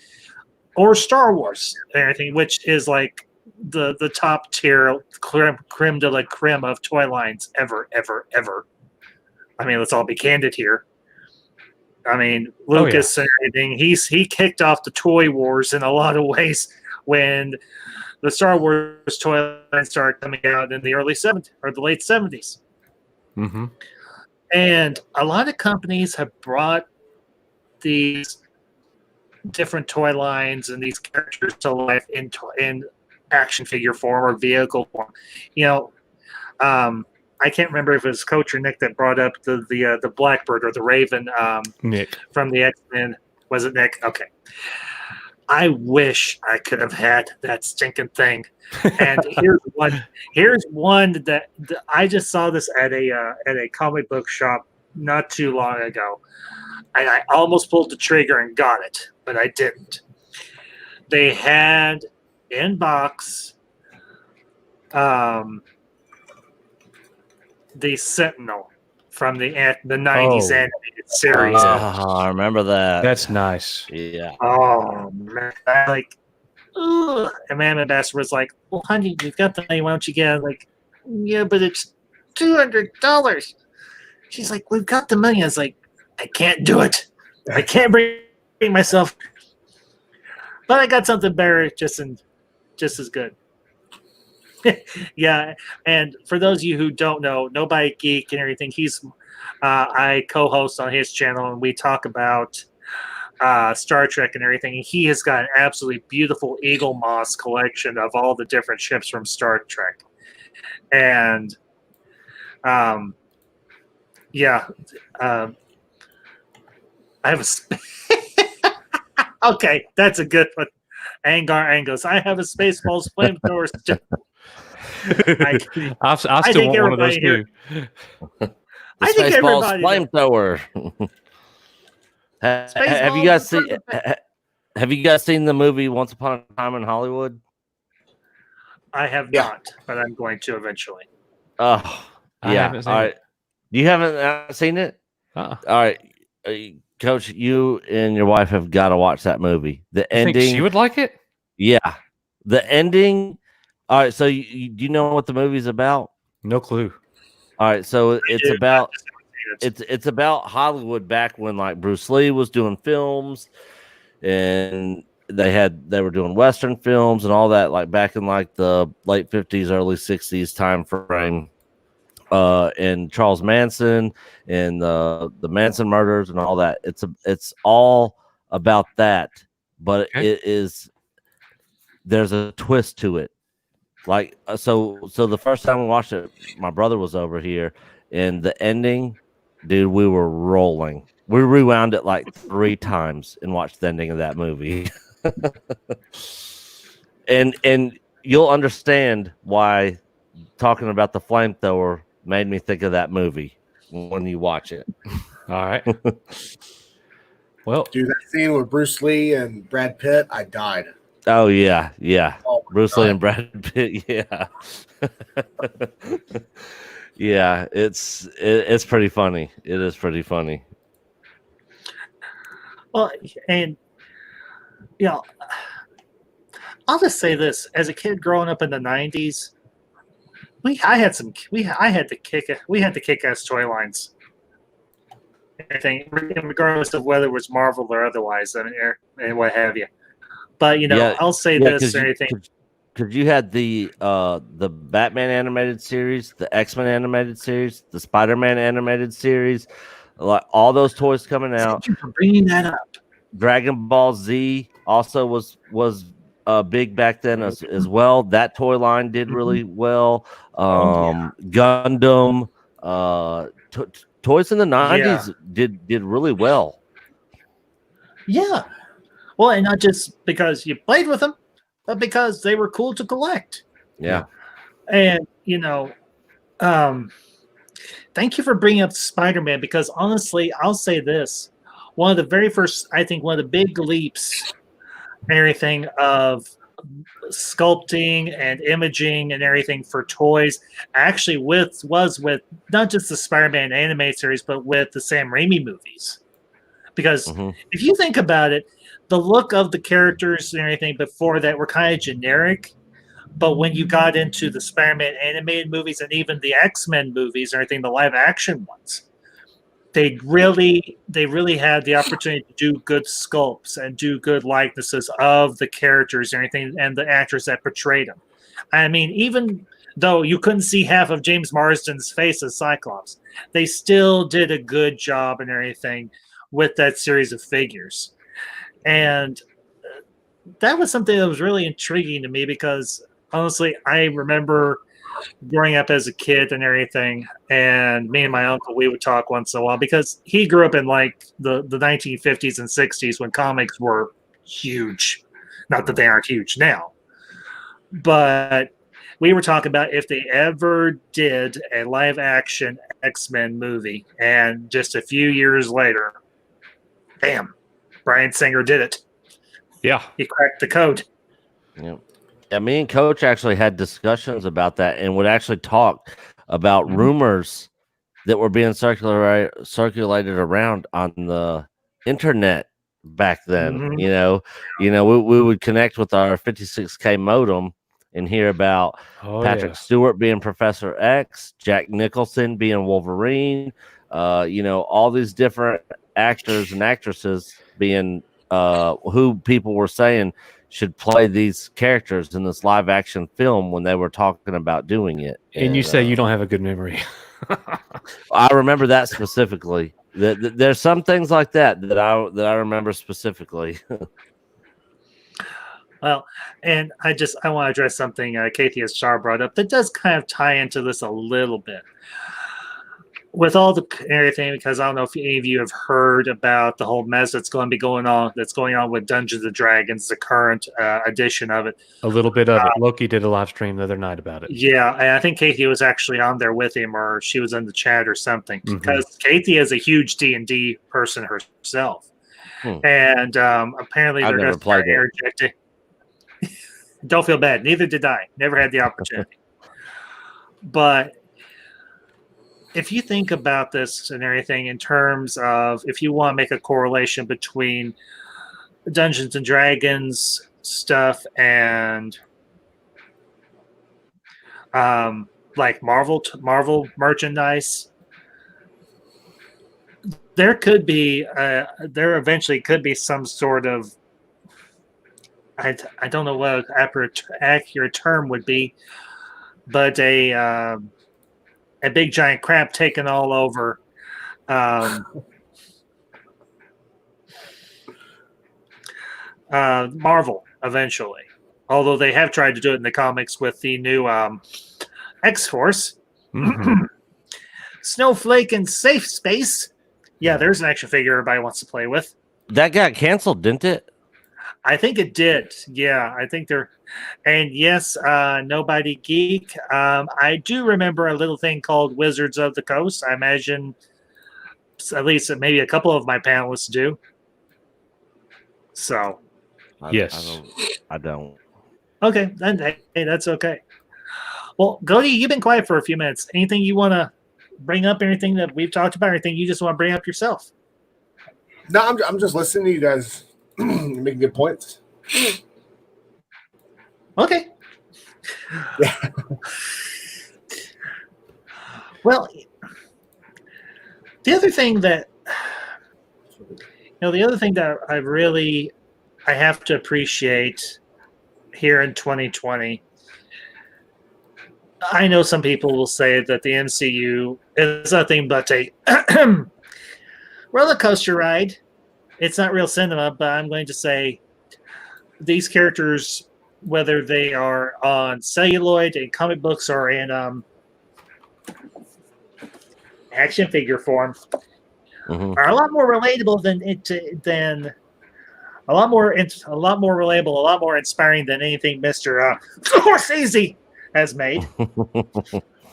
or Star Wars, and everything, which is like the top tier creme de la creme of toy lines ever. I mean, let's all be candid here. I mean, Lucas and everything, he kicked off the toy wars in a lot of ways when the Star Wars toy line started coming out in the early 70s or the late 70s. Mm-hmm. And a lot of companies have brought these different toy lines and these characters to life in action figure form or vehicle form. I can't remember if it was Coach or Nick that brought up the Blackbird or the Raven. Nick from the X-Men. Was it Nick? Okay. I wish I could have had that stinking thing. And here's one that I just saw this at a comic book shop not too long ago. And I almost pulled the trigger and got it, but I didn't. They had in box the Sentinel from the 90s animated series. I remember that. That's nice. Yeah. Oh man, ugh. And my ambassador was like, "Well, honey, we've got the money. Why don't you get it?" Like, yeah, but it's $200. She's like, "We've got the money." I was like, "I can't do it. I can't bring myself." But I got something better, just as good. Yeah, and for those of you who don't know, Nobody Geek and everything, I co-host on his channel, and we talk about Star Trek and everything. And he has got an absolutely beautiful Eagle Moss collection of all the different ships from Star Trek. And I have a okay, that's a good one. Angar Angus. I have a Spaceballs flamethrower. I still want one of those too. I think everybody flamethrower. Have you guys seen? Have you guys seen the movie Once Upon a Time in Hollywood? I have not, but I'm going to eventually. Oh, yeah. All right. You haven't seen it? All right, Coach, you and your wife have got to watch that movie. The ending. Think she would like it? Yeah, the ending. All right, so do you know what the movie's about? No clue. All right, so it's about Hollywood back when like Bruce Lee was doing films, and they were doing Western films and all that, like back in like the late 50s, early 60s time frame. And Charles Manson and the Manson murders and all that. It's all about that, but there's a twist to it. Like so the first time we watched it, my brother was over here, and the ending, dude, we were rolling. We rewound it like 3 times and watched the ending of that movie. and you'll understand why talking about the flamethrower made me think of that movie when you watch it. All right. Well, dude, that scene with Bruce Lee and Brad Pitt, I died. Oh yeah. Oh, Bruce Lee and Brad Pitt, yeah. Yeah, it's pretty funny. It is pretty funny. Well, and you know, I'll just say this: as a kid growing up in the '90s, we had the kick-ass toy lines. Anything, regardless of whether it was Marvel or otherwise, and what have you. But I'll say this or anything. Because you had the Batman animated series, the X-Men animated series, the Spider-Man animated series, like all those toys coming out. Thank you for bringing that up. Dragon Ball Z also was big back then as well. That toy line did really well. Gundam, toys in the 90s did really well. Yeah. Well, and not just because you played with them, but because they were cool to collect. Yeah. And, thank you for bringing up Spider-Man, because honestly, I'll say this. One of the very first, I think one of the big leaps and everything of sculpting and imaging and everything for toys actually was with not just the Spider-Man animated series, but with the Sam Raimi movies. Because if you think about it, the look of the characters and everything before that were kind of generic. But when you got into the Spider-Man animated movies and even the X-Men movies and everything, the live action ones, they really had the opportunity to do good sculpts and do good likenesses of the characters and everything and the actors that portrayed them. I mean, even though you couldn't see half of James Marsden's face as Cyclops, they still did a good job and everything with that series of figures. And that was something that was really intriguing to me, because honestly, I remember growing up as a kid and everything, and me and my uncle, we would talk once in a while, because he grew up in like the 1950s and 60s when comics were huge. Not that they aren't huge now, but we were talking about if they ever did a live action X-Men movie, and just a few years later, bam, Bryan Singer did it. Yeah. He cracked the code. Yeah. Yeah, me and Coach actually had discussions about that, and would actually talk about rumors that were being circulated around on the internet back then. We would connect with our 56K modem and hear about Patrick Stewart being Professor X, Jack Nicholson being Wolverine, all these different actors and actresses being who people were saying should play these characters in this live action film when they were talking about doing it. And you say you don't have a good memory. I remember that specifically. There's some things like that I remember specifically. Well, and I want to address something Kathy has brought up that does kind of tie into this a little bit. With all the everything, because I don't know if any of you have heard about the whole mess that's going to be going on with Dungeons and Dragons, the current edition of it. A little bit of it. Loki did a live stream the other night about it. Yeah, and I think Kathy was actually on there with him, or she was in the chat or something, because Kathy is a huge D&D person herself. And apparently they're going to start interjecting. Don't feel bad. Neither did I. Never had the opportunity. But if you think about this and everything in terms of, if you want to make a correlation between Dungeons and Dragons stuff and like Marvel merchandise, there eventually could be some sort of, I don't know what accurate term would be, but a big giant crap taken all over Marvel eventually. Although they have tried to do it in the comics with the new X-Force. Snowflake and Safe Space. Yeah, there's an action figure everybody wants to play with. That got canceled, didn't it? I think it did. Yeah, I think they're... And yes, Nobody Geek. I do remember a little thing called Wizards of the Coast. I imagine at least maybe a couple of my panelists do. So... Yes. I don't. Okay, then hey, that's okay. Well, Cody, you've been quiet for a few minutes. Anything you want to bring up? Anything that we've talked about? Anything you just want to bring up yourself? No, I'm just listening to you guys making good points. Okay. Yeah. Well, the other thing that I have to appreciate here in 2020. I know some people will say that the MCU is nothing but a roller coaster ride. It's not real cinema, but I'm going to say these characters, whether they are on celluloid in comic books or in action figure form, are a lot more relatable than a lot more relatable, a lot more inspiring than anything Mr. Scorsese has made.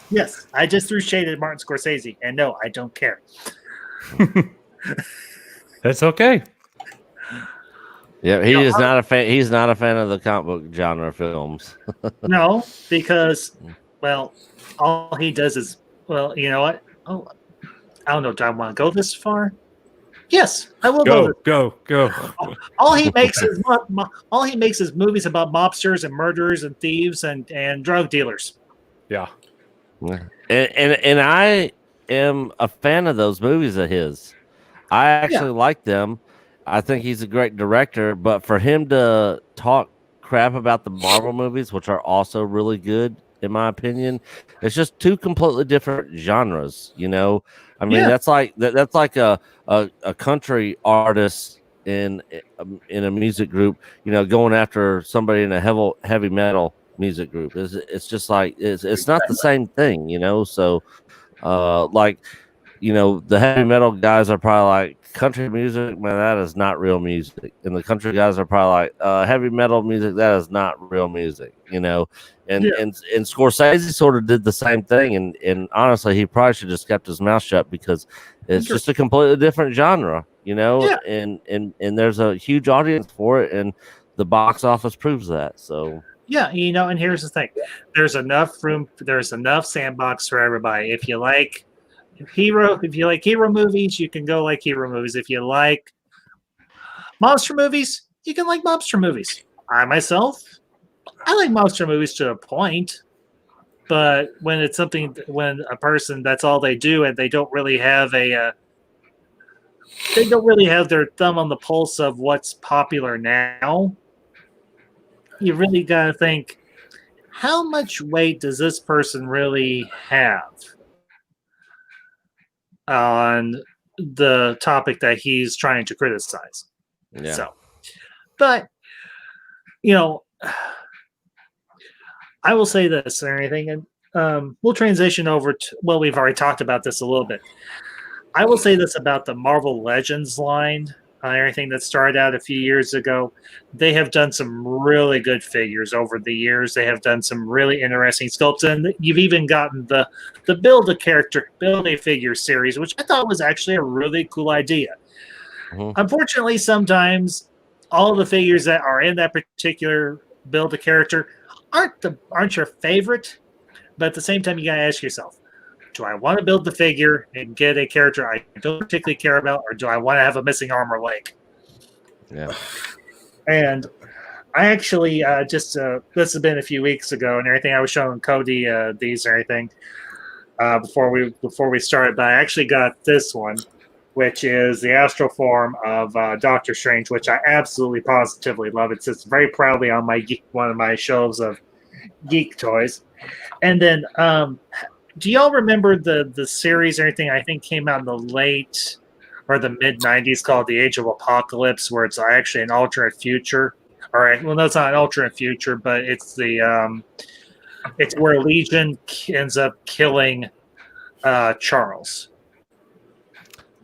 Yes, I just threw shade at Martin Scorsese, and no, I don't care. That's okay. Yeah, he is not a fan. He's not a fan of the comic book genre films. No, because all he does is you know what? Oh, I don't know. Do I want to go this far? Yes, I will go. All he makes is movies about mobsters and murderers and thieves and drug dealers. Yeah. And I am a fan of those movies of his. I actually like them. I think he's a great director, but for him to talk crap about the Marvel movies, which are also really good, in my opinion, it's just two completely different genres. You know, I mean, that's like a country artist in a music group, you know, going after somebody in a heavy metal music group. It's just like it's not the same thing, you know. So, like, you know, the heavy metal guys are probably like, country music, man, that is not real music. And the country guys are probably like, heavy metal music, that is not real music, you know. And Scorsese sort of did the same thing. And honestly, he probably should have just kept his mouth shut, because it's just a completely different genre, you know. Yeah. And there's a huge audience for it, and the box office proves that. So yeah, you know, and here's the thing: there's enough sandbox for everybody. If you like hero movies, you can go like hero movies. If you like monster movies, you can like monster movies. I like monster movies to a point, but when a person, that's all they do, and they don't really have their thumb on the pulse of what's popular now, you really gotta think, how much weight does this person really have on the topic that he's trying to criticize? yeah. So, but you know, I will say this or anything, and we'll transition over to, we've already talked about this a little bit. I will say this about the Marvel Legends line, everything that started out a few years ago. They have done some really good figures over the years. They have done some really interesting sculpts, and you've even gotten the Build-A-Figure series, which I thought was actually a really cool idea. Unfortunately, sometimes all the figures that are in that particular Build-A-Character aren't your favorite, but at the same time, you gotta ask yourself, do I want to build the figure and get a character I don't particularly care about, or do I want to have a missing arm or leg? Yeah. And I actually this has been a few weeks ago and everything. I was showing Cody these and everything before we started, but I actually got this one, which is the astral form of Doctor Strange, which I absolutely positively love. It sits very proudly on one of my shelves of geek toys. And then do y'all remember the series or anything, I think came out in the late or the mid 90s, called The Age of Apocalypse, where it's actually an alternate future? All right, well, no, it's not an alternate future, but it's it's where Legion ends up killing Charles.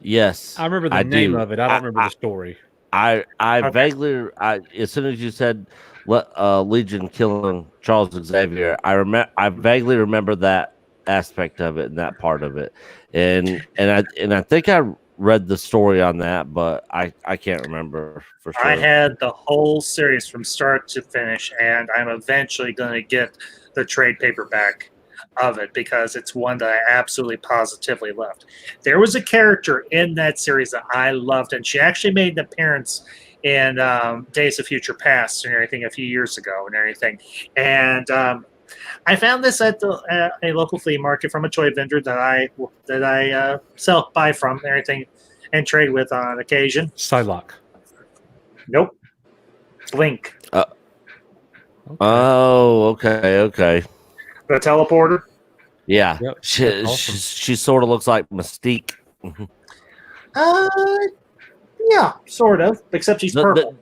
Yes, I remember the name of it. I don't remember the story. I vaguely, as soon as you said Legion killing Charles Xavier, I vaguely remember that aspect of it and that part of it, and I think I read the story on that, but I can't remember for sure. I had the whole series from start to finish, and I'm eventually going to get the trade paperback of it because it's one that I absolutely positively loved. There was a character in that series that I loved, and she actually made an appearance in Days of Future Past and everything a few years ago and everything. And I found this at a local flea market from a toy vendor that I buy from and everything and trade with on occasion. Psylocke. Nope. Blink. Okay. Oh, okay. The teleporter. Yeah. Yep, She sort of looks like Mystique. Yeah, sort of. Except she's purple.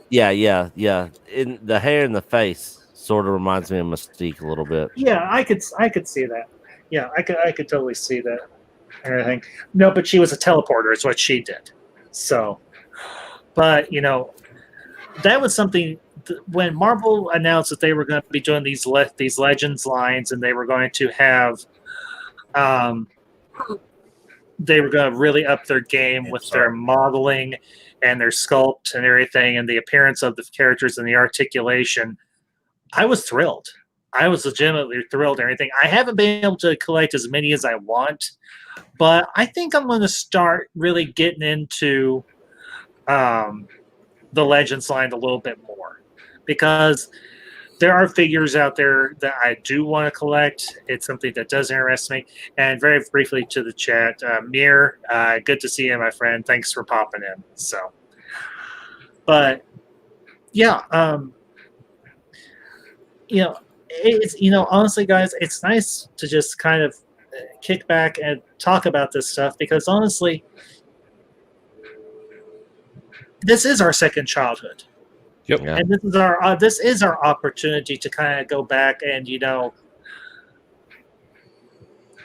Yeah. In the hair and the face sort of reminds me of Mystique a little bit. Yeah, I could see that. Yeah, I could totally see that. And everything. No, but she was a teleporter. Is what she did. So, but that was something. When Marvel announced that they were going to be doing these Legends lines, and they were going to have, they were going to really up their game with their modeling and their sculpt and everything, and the appearance of the characters and the articulation. I was thrilled. I was legitimately thrilled and everything. I haven't been able to collect as many as I want, but I think I'm going to start really getting into the Legends line a little bit more because there are figures out there that I do want to collect. It's something that does interest me. And very briefly to the chat, Mir, good to see you, my friend. Thanks for popping in. So, but yeah, it's honestly, guys, it's nice to just kind of kick back and talk about this stuff because honestly, this is our second childhood. Yep. Yeah. And this is our opportunity to kind of go back and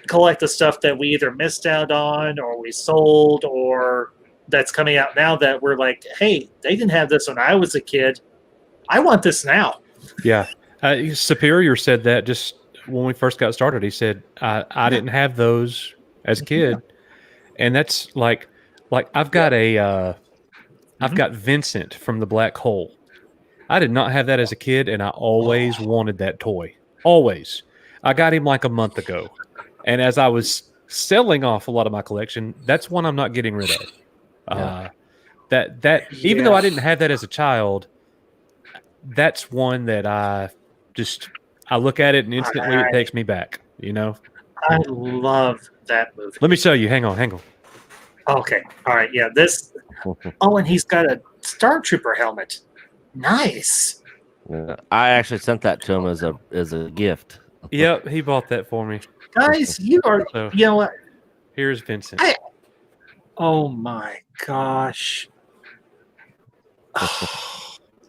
collect the stuff that we either missed out on or we sold or that's coming out now that we're like, hey, they didn't have this when I was a kid. I want this now. Yeah. Superior said that just when we first got started. He said, I didn't have those as a kid. And that's like I've got I've got Vincent from the Black Hole. I did not have that as a kid, and I always wanted that toy. Always. I got him like a month ago. And as I was selling off a lot of my collection, that's one I'm not getting rid of. Even though I didn't have that as a child, that's one that I look at it and instantly it takes me back, I love that movie. Let me show you. Hang on. Okay. All right. Yeah. This. Oh, and he's got a Star Trooper helmet. Nice. Yeah. I actually sent that to him as a gift. Yep, he bought that for me. Guys, you are. So, you know what? Here's Vincent. Oh my gosh.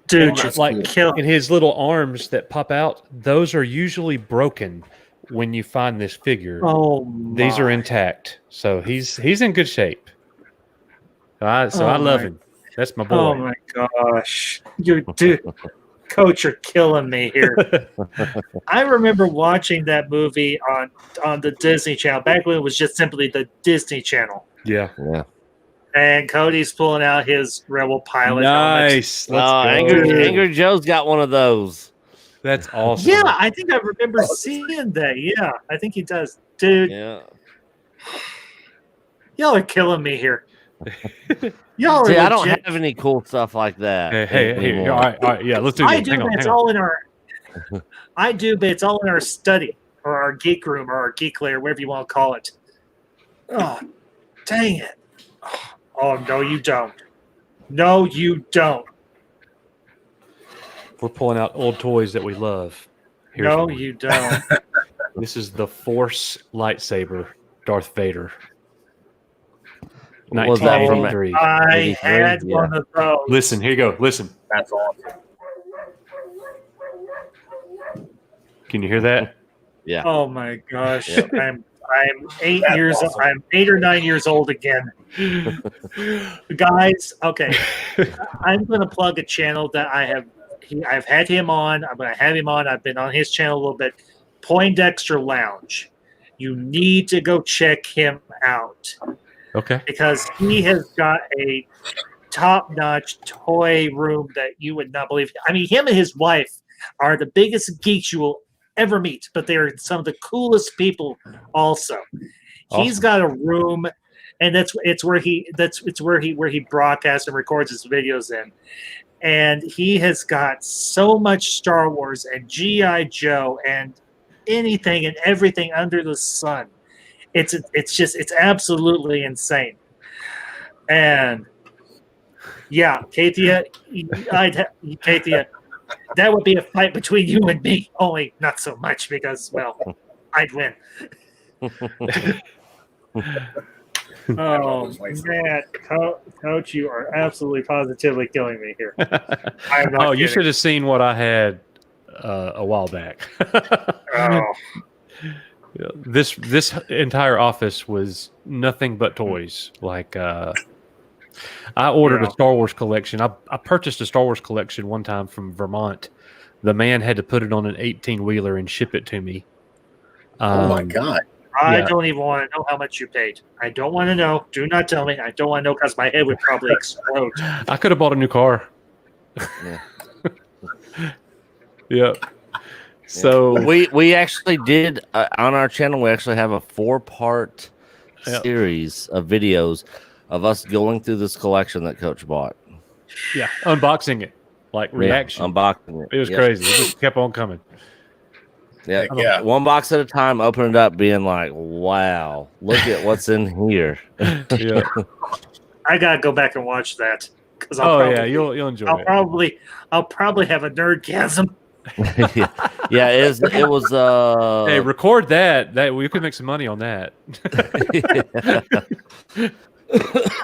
Dude, just kill. And his little arms that pop out, those are usually broken when you find this figure. Oh, these are intact, so he's in good shape. I love him. That's my boy. Oh my gosh, Coach, you're killing me here. I remember watching that movie on the Disney Channel back when it was just simply the Disney Channel. Yeah. And Cody's pulling out his Rebel Pilot nice. helmet. Angry Joe's got one of those. That's awesome. Yeah, I think I remember seeing that. Yeah, I think he does. Dude. Yeah. Y'all are killing me here. Y'all are See, I don't have any cool stuff like that. Hey. All right. Yeah, let's do this. I do, but it's all in our I do, but it's all in our study or our geek room or our geek lair, whatever you want to call it. Oh, dang it. Oh, no, you don't. No, you don't. We're pulling out old toys that we love. Here's no, one. You don't. This is the Force lightsaber, Darth Vader. What was that from? 1983. I had one of those. Listen, here you go. Listen. That's awesome. Can you hear that? Yeah. Oh my gosh. Yep. I'm 8 years old. I'm 8 or 9 years old again. Guys, okay. I'm gonna plug a channel that I've had him on. I'm gonna have him on. I've been on his channel a little bit. Poindexter Lounge. You need to go check him out. Okay. Because he has got a top-notch toy room that you would not believe. I mean, him and his wife are the biggest geeks you will ever meet, but they're some of the coolest people also. Awesome. He's got a room, and it's where he broadcasts and records his videos in. And he has got so much Star Wars and G.I. Joe and anything and everything under the sun. It's absolutely insane. And yeah, Kathia, Kathia, that would be a fight between you and me. Only not so much because, well, I'd win. Oh man, Coach, you are absolutely positively killing me here. I'm not you should have seen what I had a while back. Oh. This entire office was nothing but toys. Like I ordered a Star Wars collection. I purchased a Star Wars collection one time from Vermont. The man had to put it on an 18-wheeler and ship it to me. Oh my God. I don't even want to know how much you paid. I don't want to know. Do not tell me. I don't want to know because my head would probably explode. I could have bought a new car. Yeah. Yep. So we actually did on our channel. We actually have a 4-part series of videos of us going through this collection that Coach bought. Yeah, unboxing it, like reaction. Unboxing it. It was crazy. It just kept on coming. Yeah, one box at a time. Open it up, being like, "Wow, look at what's in here." Yeah, I gotta go back and watch that because you'll enjoy it. I'll probably have a nerdgasm. Yeah, it was. Hey, record that. That we could make some money on that.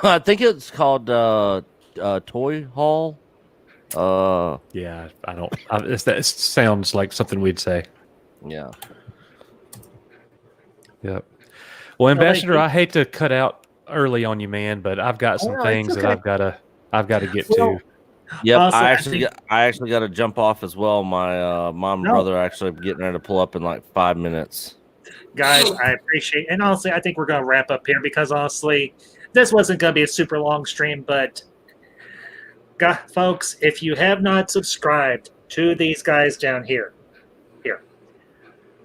I think it's called Toy Hall. Yeah, I don't. That sounds like something we'd say. Yeah. Yep. Well, Ambassador, I hate to cut out early on you, man, but I've got some things that I've got to get to. Yep, I actually got to jump off as well. My mom and brother are actually getting ready to pull up in like 5 minutes. Guys, I appreciate, and honestly, I think we're going to wrap up here because honestly, this wasn't going to be a super long stream, but folks, if you have not subscribed to these guys down here,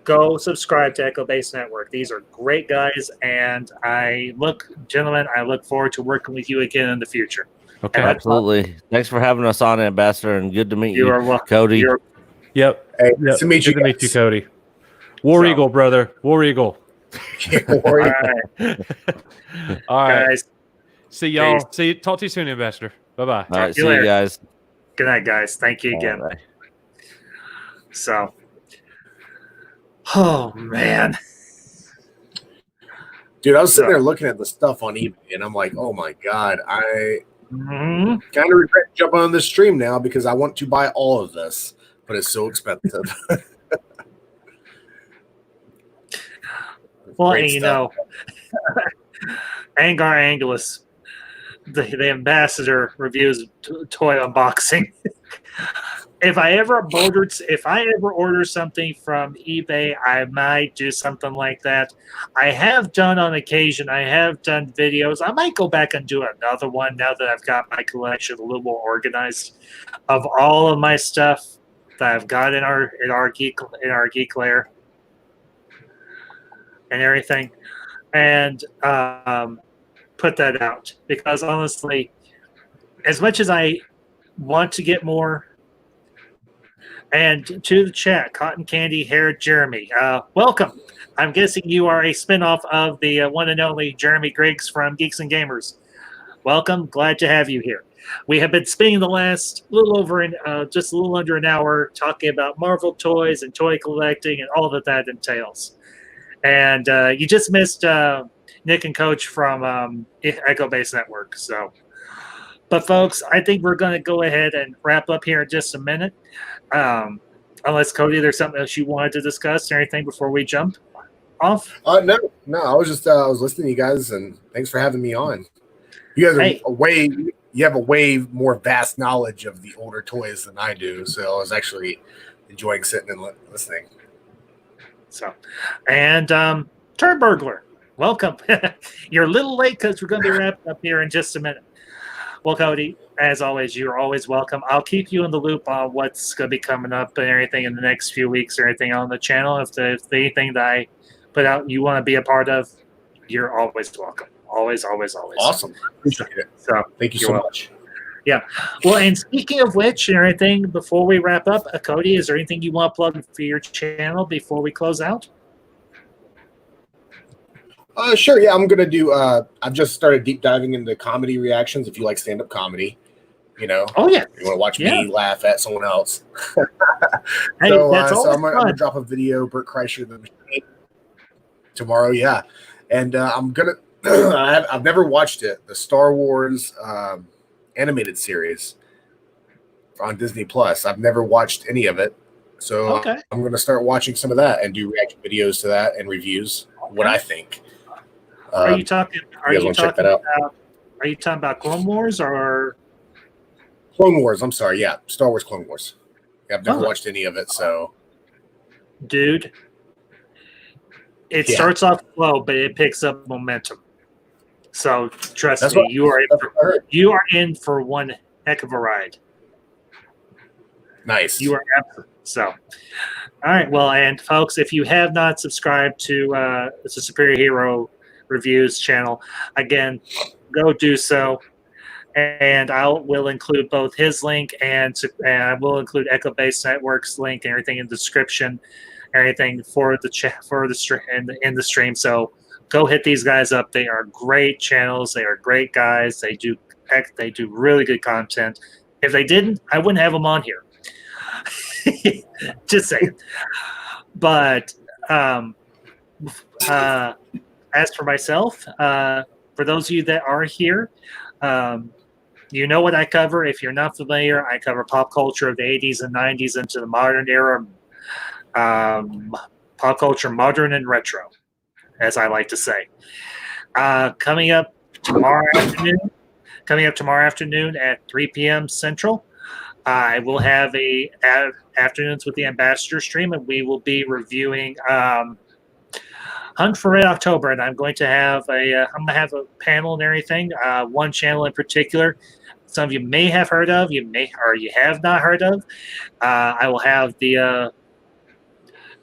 go subscribe to Echo Base Network. These are great guys, and gentlemen, I look forward to working with you again in the future. Okay, absolutely. Thanks for having us on, Ambassador, and good to meet you. You are welcome, Cody. Yep. Hey, nice to meet you. Good to meet you, Cody. War Eagle, brother. War Eagle. All right. All right. Guys. See y'all. Talk to you soon, Ambassador. Bye-bye. All right. See you guys. Good night, guys. Thank you again. Right. So, oh, man. Dude, I was sitting there looking at the stuff on eBay, and I'm like, oh, my God. I kind of regret jumping on this stream now because I want to buy all of this, but it's so expensive. Well, and, you know, Angar Angelus, the ambassador, reviews toy unboxing. If I ever order something from eBay, I might do something like that. I have done on occasion. I have done videos. I might go back and do another one now that I've got my collection a little more organized of all of my stuff that I've got in our geek lair and everything, and put that out because honestly, as much as I want to get more. And to the chat, Cotton Candy Hair Jeremy, welcome. I'm guessing you are a spinoff of the one and only Jeremy Griggs from Geeks and Gamers. Welcome, glad to have you here. We have been spending the last just a little under an hour talking about Marvel toys and toy collecting and all that entails. And you just missed Nick and Coach from Echo Base Network. So, but folks, I think we're going to go ahead and wrap up here in just a minute. Unless Cody, there's something else you wanted to discuss or anything before we jump off? No. I was just I was listening to you guys, and thanks for having me on. You guys are you have a way more vast knowledge of the older toys than I do, so I was actually enjoying sitting and listening. So, and Turn Burglar, Welcome. You're a little late because we're going to be wrapping up here in just a minute. Well, Cody, as always, you're always welcome. I'll keep you in the loop on what's going to be coming up and everything in the next few weeks or anything on the channel. If there's anything that I put out you want to be a part of, you're always welcome. Always, always, always. Awesome. Appreciate it. So thank you so much. Yeah. Well, and speaking of which and everything, before we wrap up, Cody, is there anything you want to plug for your channel before we close out? Sure. Yeah, I'm gonna do. I've just started deep diving into comedy reactions. If you like stand-up comedy, Oh yeah. You want to watch me laugh at someone else. Hey, so I'm gonna drop a video, Bert Kreischer, the Machine, tomorrow. Yeah, and I'm gonna. I've never watched it. The Star Wars animated series on Disney Plus. I've never watched any of it, so I'm gonna start watching some of that and do reaction videos to that and reviews. What I think. Are you talking? You guys want to check that out? Are you talking about Clone Wars or Clone Wars? I'm sorry. Yeah, Star Wars Clone Wars. I've never watched any of it, so. Dude, it starts off slow, but it picks up momentum. So trust me, you are in for one heck of a ride. Nice. You are so. All right. Well, and folks, if you have not subscribed to the Superior Hero Reviews channel, again, go do so. And I will include both his link and I will include Echo Base Network's link and everything in the description, everything for the in the stream. So go hit these guys up. They are great channels. They are great guys. They do really good content. If they didn't, I wouldn't have them on here. Just saying. But as for myself, for those of you that are here, you know what I cover. If you're not familiar, I cover pop culture of the 80s and 90s into the modern era, pop culture modern and retro, as I like to say. Coming up tomorrow afternoon at 3 p.m. Central, I will have a Afternoons with the Ambassador stream, and we will be reviewing Hunt for Red October, and I'm going to have a panel and everything. One channel in particular, some of you may have heard of, you have not heard of. I will have the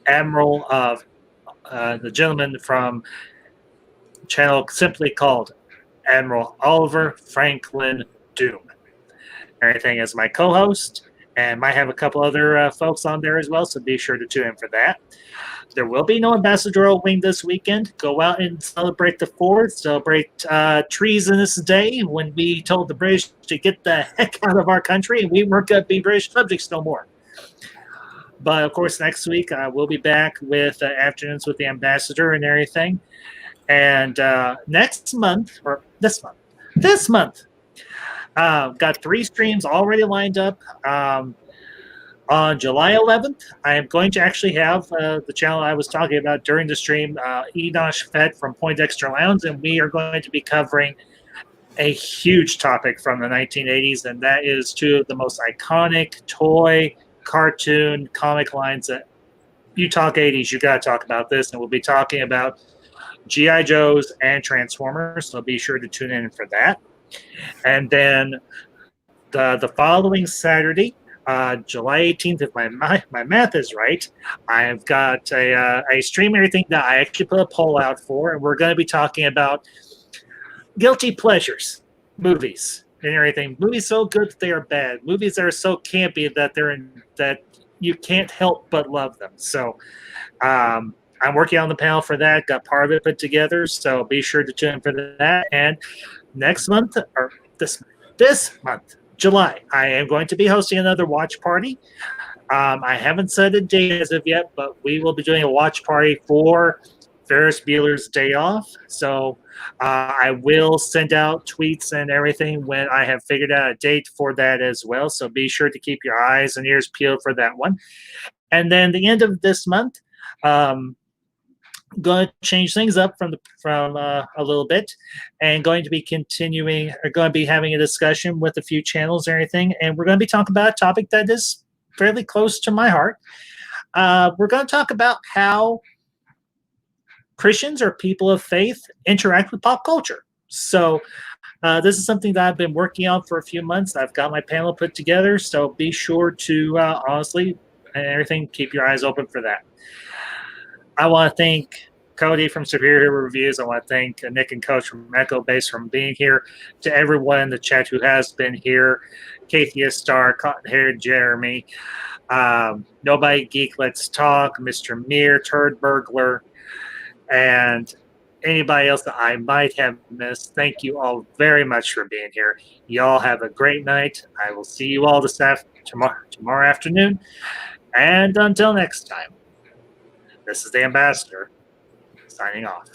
Admiral of the gentleman from channel simply called Admiral Oliver Franklin Doom. Everything as my co-host, and might have a couple other folks on there as well, so be sure to tune in for that. There will be no Ambassadorial Wing this weekend. Go out and celebrate the 4th, celebrate Treasonous Day when we told the British to get the heck out of our country and we weren't going to be British subjects no more. But, of course, next week we'll be back with Afternoons with the Ambassador and everything. And this month, got 3 streams already lined up. On July 11th, I am going to actually have the channel I was talking about during the stream, Enosh Fett from Poindexter Lounge, and we are going to be covering a huge topic from the 1980s, and that is 2 of the most iconic toy, cartoon, comic lines that you talk 80s, you got to talk about this, and we'll be talking about G.I. Joes and Transformers, so be sure to tune in for that. And then the following Saturday, July 18th, if my math is right, I've got a stream everything that I actually put a poll out for, and we're going to be talking about guilty pleasures, movies and everything. Movies so good that they are bad. Movies that are so campy that you can't help but love them. So I'm working on the panel for that. Got part of it put together, so be sure to tune in for that. And next month, or this month, July, I am going to be hosting another watch party. I haven't set a date as of yet, but we will be doing a watch party for Ferris Bueller's Day Off. So I will send out tweets and everything when I have figured out a date for that as well. So be sure to keep your eyes and ears peeled for that one. And then the end of this month, going to change things up from a little bit, and going to be having a discussion with a few channels and everything, and we're going to be talking about a topic that is fairly close to my heart. We're going to talk about how Christians or people of faith interact with pop culture. So this is something that I've been working on for a few months. I've got my panel put together, so be sure to honestly and everything, keep your eyes open for that. I want to thank Cody from Superior Reviews. I want to thank Nick and Coach from Echo Base from being here. To everyone in the chat who has been here, Kathia Star, Cotton Haired Jeremy, Nobody Geek Let's Talk, Mr. Mir, Turd Burglar, and anybody else that I might have missed. Thank you all very much for being here. Y'all have a great night. I will see you all tomorrow afternoon. And until next time, this is the Ambassador signing off.